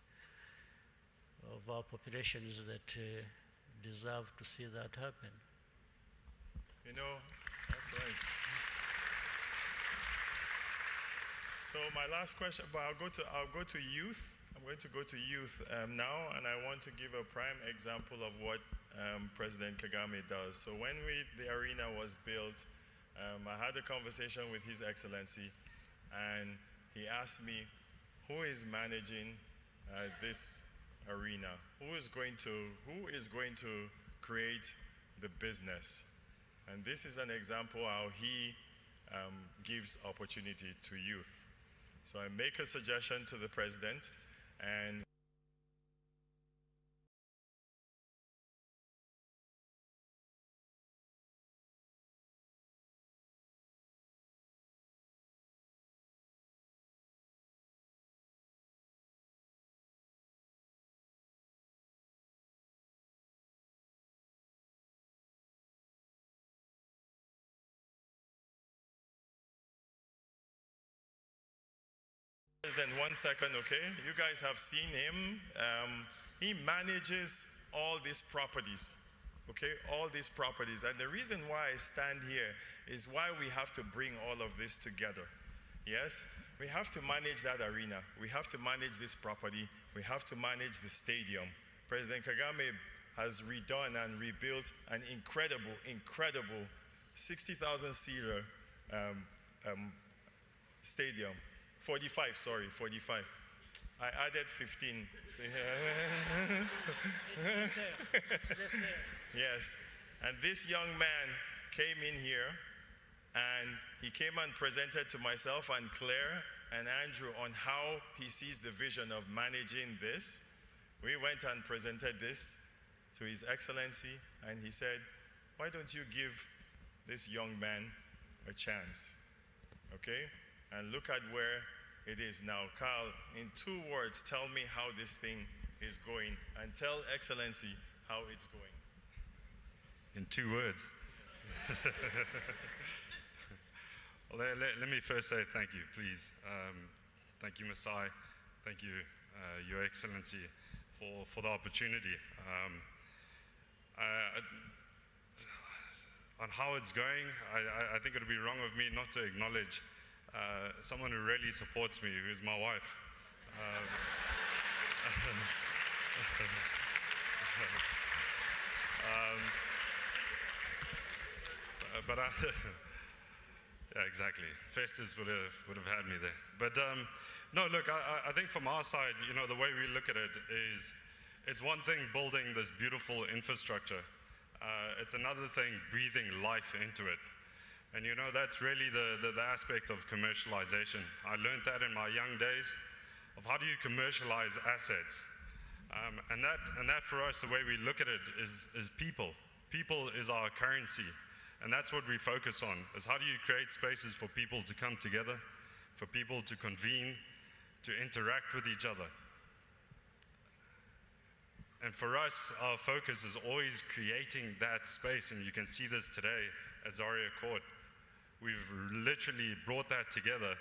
of our populations that deserve to see that happen. You know, that's right. So my last question, but I'll go to youth. I'm going to go to youth now, and I want to give a prime example of what President Kagame does. So when the arena was built, I had a conversation with His Excellency, and he asked me, who is managing this arena? Who is going to create the business? And this is an example how he gives opportunity to youth. So I make a suggestion to the president, and President, 1 second, okay? You guys have seen him. He manages all these properties, okay? All these properties. And the reason why I stand here is why we have to bring all of this together. Yes? We have to manage that arena. We have to manage this property. We have to manage the stadium. President Kagame has redone and rebuilt an incredible 60,000-seater stadium. 45, sorry, 45. I added 15. Yes. And this young man came in here, and he came and presented to myself and Claire and Andrew on how he sees the vision of managing this. We went and presented this to His Excellency, and he said, why don't you give this young man a chance? Okay? And look at where it is now. Carl, in 2 words, tell me how this thing is going, and tell Excellency how it's going. In 2 words? Well, let me first say thank you, please. Thank you, Masai. Thank you, Your Excellency, for the opportunity. On how it's going, I think it would be wrong of me not to acknowledge someone who really supports me, who is my wife. Yeah, exactly. Festus would have had me there. But no, look, I think from our side, you know, the way we look at it is, it's one thing building this beautiful infrastructure. It's another thing breathing life into it. And you know, that's really the aspect of commercialization. I learned that in my young days, of how do you commercialize assets. And that for us, the way we look at it is people. People is our currency. And that's what we focus on, is how do you create spaces for people to come together, for people to convene, to interact with each other. And for us, our focus is always creating that space, and you can see this today at Zaria Court. We've literally brought that together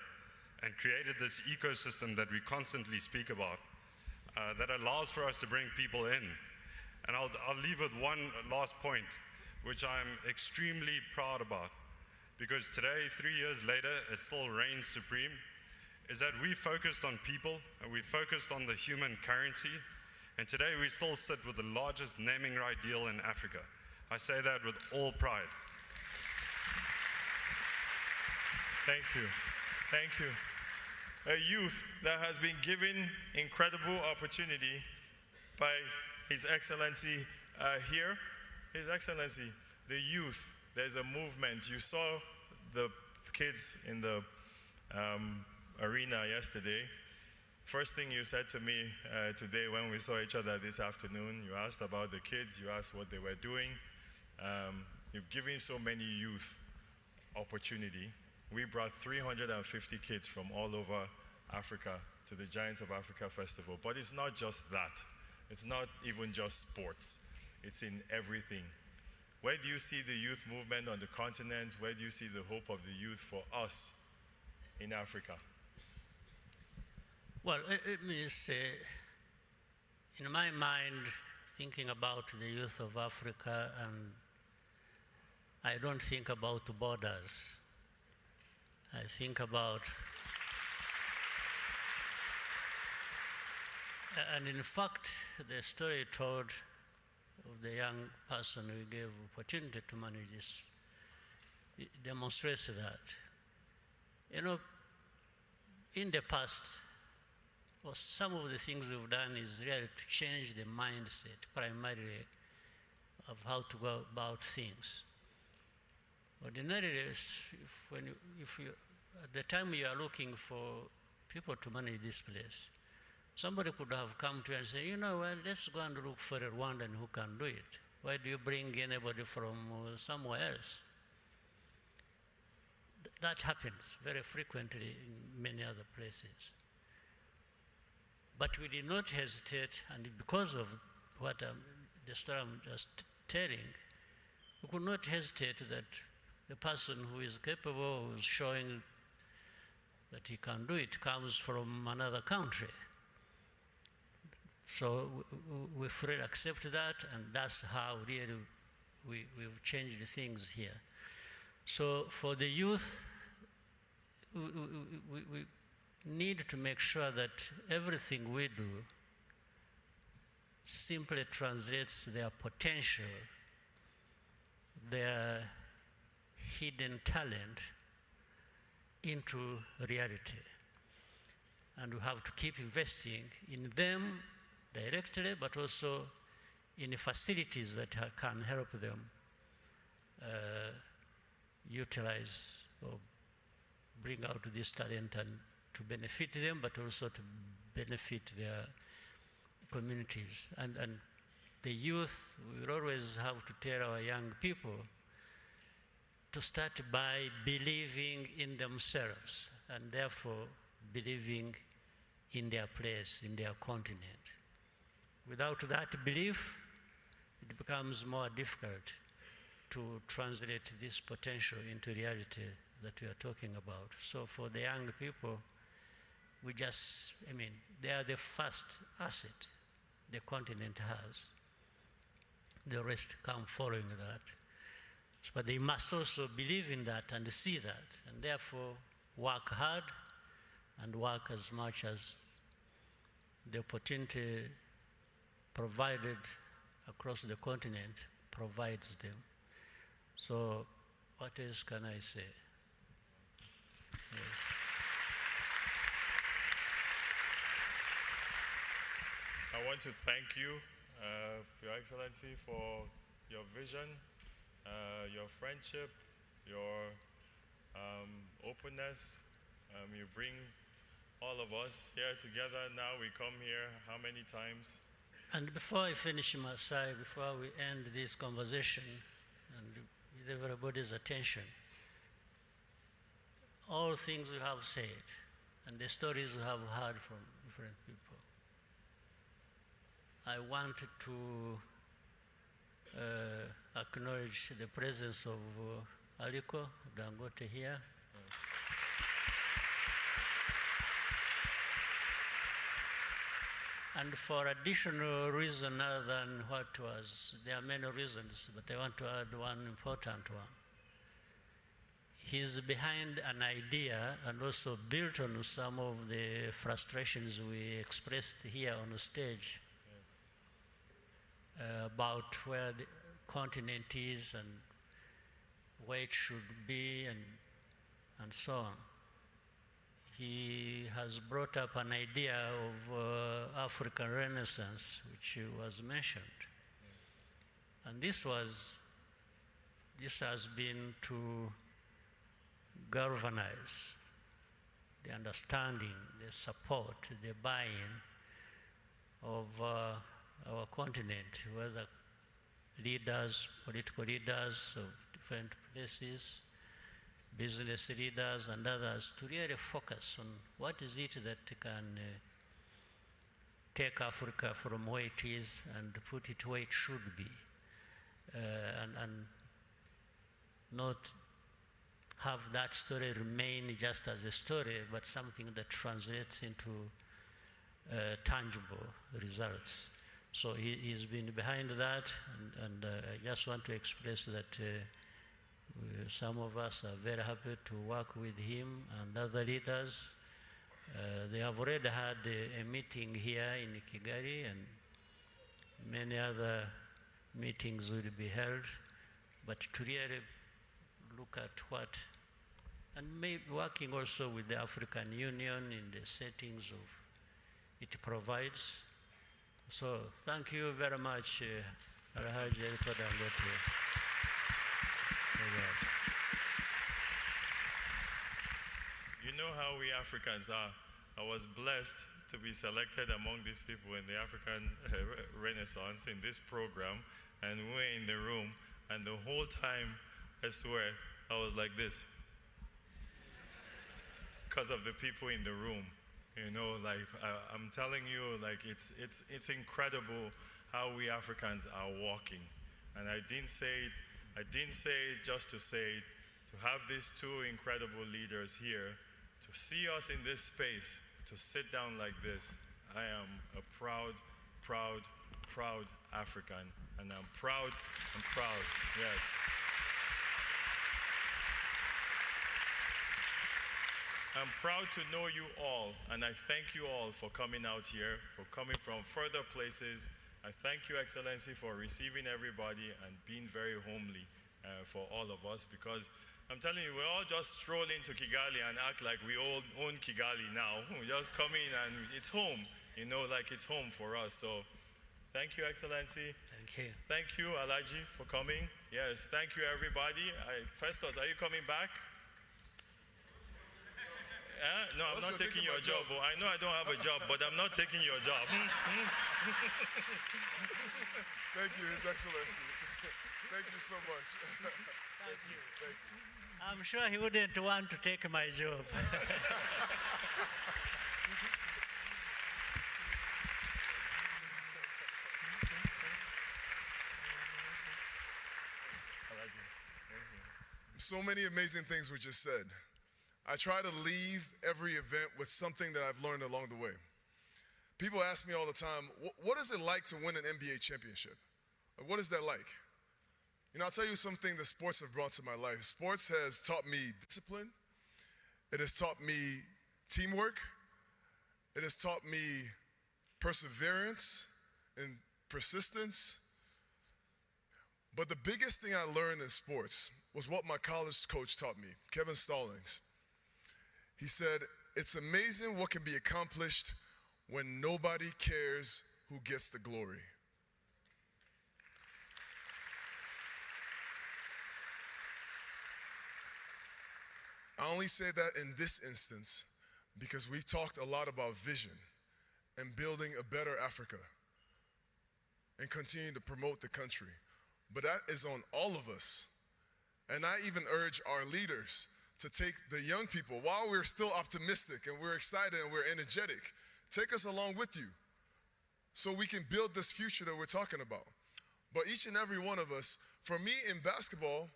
and created this ecosystem that we constantly speak about, that allows for us to bring people in. And I'll leave with one last point, which I'm extremely proud about, because today, 3 years later, it still reigns supreme, is that we focused on people, and we focused on the human currency, and today we still sit with the largest naming right deal in Africa. I say that with all pride. Thank you. Thank you. A youth that has been given incredible opportunity by His Excellency here. His Excellency, the youth, there's a movement. You saw the kids in the arena yesterday. First thing you said to me today when we saw each other this afternoon, you asked about the kids, you asked what they were doing. You've given so many youth opportunity. We brought 350 kids from all over Africa to the Giants of Africa Festival. But it's not just that. It's not even just sports. It's in everything. Where do you see the youth movement on the continent? Where do you see the hope of the youth for us in Africa? Well, let me say, in my mind, thinking about the youth of Africa, and I don't think about borders. I think about, and in fact, the story told of the young person we gave opportunity to manage this, it demonstrates that. You know, in the past, well, some of the things we've done is really to change the mindset, primarily, of how to go about things. Ordinarily, if you, at the time you are looking for people to manage this place, somebody could have come to you and say, you know, well, let's go and look for a Rwandan who can do it. Why do you bring anybody from somewhere else? That happens very frequently in many other places. But we did not hesitate, and because of what the story I'm just telling, we could not hesitate that the person who is capable of showing that he can do it comes from another country. So we freely accept that, and that's how really we've changed things here. So for the youth, we need to make sure that everything we do simply translates their potential, their hidden talent into reality. And we have to keep investing in them directly, but also in the facilities that can help them utilize or bring out this talent and to benefit them, but also to benefit their communities. And the youth, we will always have to tell our young people to start by believing in themselves and therefore believing in their place, in their continent. Without that belief, it becomes more difficult to translate this potential into reality that we are talking about. So for the young people, we just, they are the first asset the continent has. The rest come following that. But they must also believe in that and see that, and therefore work hard and work as much as the opportunity provided across the continent provides them. So what else can I say? Yeah. I want to thank you, Your Excellency, for your vision, your friendship, your openness. You bring all of us here together. Now we come here how many times? And before I finish, Masai, before we end this conversation, and with everybody's attention, all things we have said and the stories we have heard from different people, I wanted to acknowledge the presence of Aliko Dangote here. Yes. And for additional reason other than what was, there are many reasons, but I want to add one important one. He's behind an idea and also built on some of the frustrations we expressed here on the stage. Yes. About where the continent is and where it should be and so on. He has brought up an idea of African Renaissance, which was mentioned. And this has been to galvanize the understanding, the support, the buy-in of our continent, whether leaders, political leaders of different places, business leaders and others, to really focus on what is it that can take Africa from where it is and put it where it should be, and not have that story remain just as a story, but something that translates into tangible results. So he's been behind that, and I just want to express that some of us are very happy to work with him and other leaders. They have already had a meeting here in Kigali, and many other meetings will be held, but to really look at what, and maybe working also with the African Union in the settings of it provides. So thank you very much, Alhaji Dangote. You know how we Africans are. I was blessed to be selected among these people in the African Renaissance in this program, and we're in the room, and the whole time, I swear, I was like this because of the people in the room. You know, like I'm telling you, like it's incredible how we Africans are walking. And I didn't say it just to say it. To have these two incredible leaders here, to see us in this space, to sit down like this, I am a proud, proud, proud African, and I'm proud, yes. I'm proud to know you all, and I thank you all for coming out here, for coming from further places. I thank you, Excellency, for receiving everybody and being very homely for all of us, because I'm telling you, we're all just stroll into Kigali and act like we all own Kigali now. We just come in and it's home, you know, like it's home for us. So thank you, Excellency. Thank you. Thank you, Alhaji, for coming. Yes, thank you, everybody. Festus, are you coming back? No, I'm not taking your job. I know I don't have a job, but I'm not taking your job. Thank you, His Excellency. Thank you so much. Thank you. Thank you. I'm sure he wouldn't want to take my job. So many amazing things were just said. I try to leave every event with something that I've learned along the way. People ask me all the time, what is it like to win an NBA championship? What is that like? You know, I'll tell you something that sports have brought to my life. Sports has taught me discipline. It has taught me teamwork. It has taught me perseverance and persistence. But the biggest thing I learned in sports was what my college coach taught me, Kevin Stallings. He said, it's amazing what can be accomplished when nobody cares who gets the glory. I only say that in this instance because we've talked a lot about vision and building a better Africa and continuing to promote the country. But that is on all of us. And I even urge our leaders to take the young people, while we're still optimistic and we're excited and we're energetic, take us along with you so we can build this future that we're talking about. But each and every one of us, for me in basketball,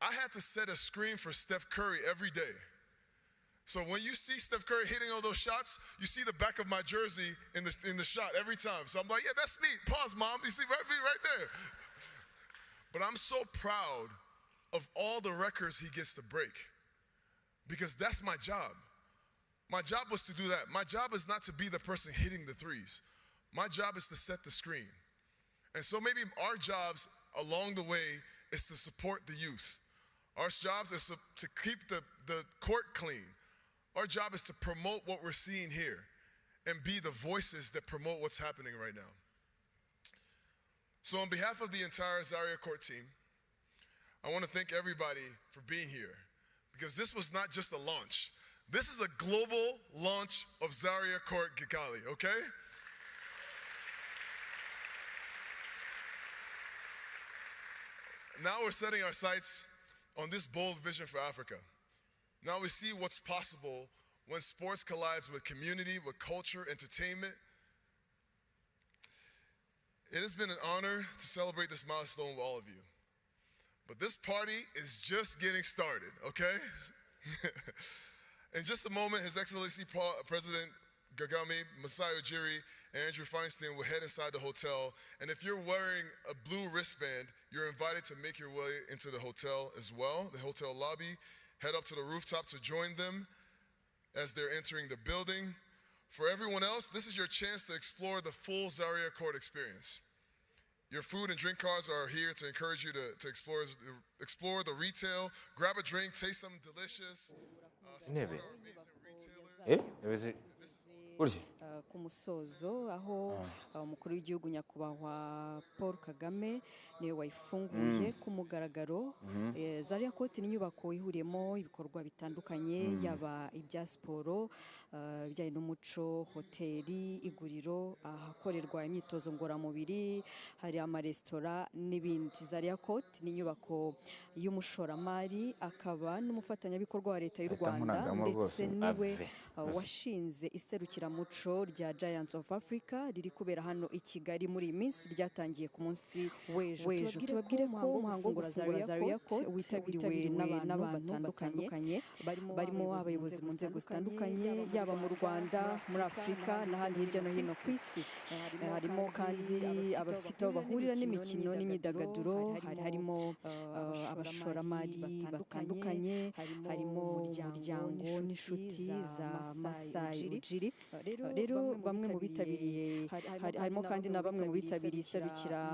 I had to set a screen for Steph Curry every day. So when you see Steph Curry hitting all those shots, you see the back of my jersey in the shot every time. So I'm like, yeah, that's me. Pause, Mom. You see me right there. But I'm so proud of all the records he gets to break, because that's my job. My job was to do that. My job is not to be the person hitting the threes. My job is to set the screen. And so maybe our jobs along the way is to support the youth. Our jobs is to keep the court clean. Our job is to promote what we're seeing here and be the voices that promote what's happening right now. So on behalf of the entire Zaria court team, I want to thank everybody for being here, because this was not just a launch. This is a global launch of Zaria Court Kigali, okay? Now we're setting our sights on this bold vision for Africa. Now we see what's possible when sports collides with community, with culture, entertainment. It has been an honor to celebrate this milestone with all of you. But this party is just getting started, okay? In just a moment, His Excellency President Kagame, Masai Ujiri, and Andrew Feinstein will head inside the hotel. And if you're wearing a blue wristband, you're invited to make your way into the hotel as well, the hotel lobby. Head up to the rooftop to join them as they're entering the building. For everyone else, this is your chance to explore the full Zaria court experience. Your food and drink cards are here to encourage you to explore the retail, grab a drink, taste something delicious. Support our amazing retailers. Ku musozo aho umukuru w'igihugu nyakubahwa Paul Kagame niwe wayifunguye ku mugaragaro. Zaria Court ni inyubako ihuriyemo ibikorwa bitandukanye yaba ibya siporo, ibijyanye n'umuco, hoteli, iguriro, ahakorerwa imyitozo ngororamubiri, hari amaresitora n'ibindi. Zaria Court ni inyubako y'umushoramari akaba n'umufatanyabikorwa wa leta y'u Rwanda ndetse niwe washinze iserukiramuco rya Giants of Africa riri kubera hano i Kigali muri minsi ryatangiye ku munsi w'ejo. Tubabwire ko umuhango wo gufungura Zaria Court witabiriwe n'abantu batandukanye barimo abayobozi mu nzego zitandukanye yaba mu Rwanda, muri Afrika n'ahandi hirya no hino ku isi. Harimo kandi abafite aho bahurira n'imikino n'imyidagaduro, harimo abashoramari batandukanye, harimo umuryango n'inshuti za Masai Ujiri. Rero bamwe mu bitabiriye harimo kandi na bamwe mu bitabiriye iserukira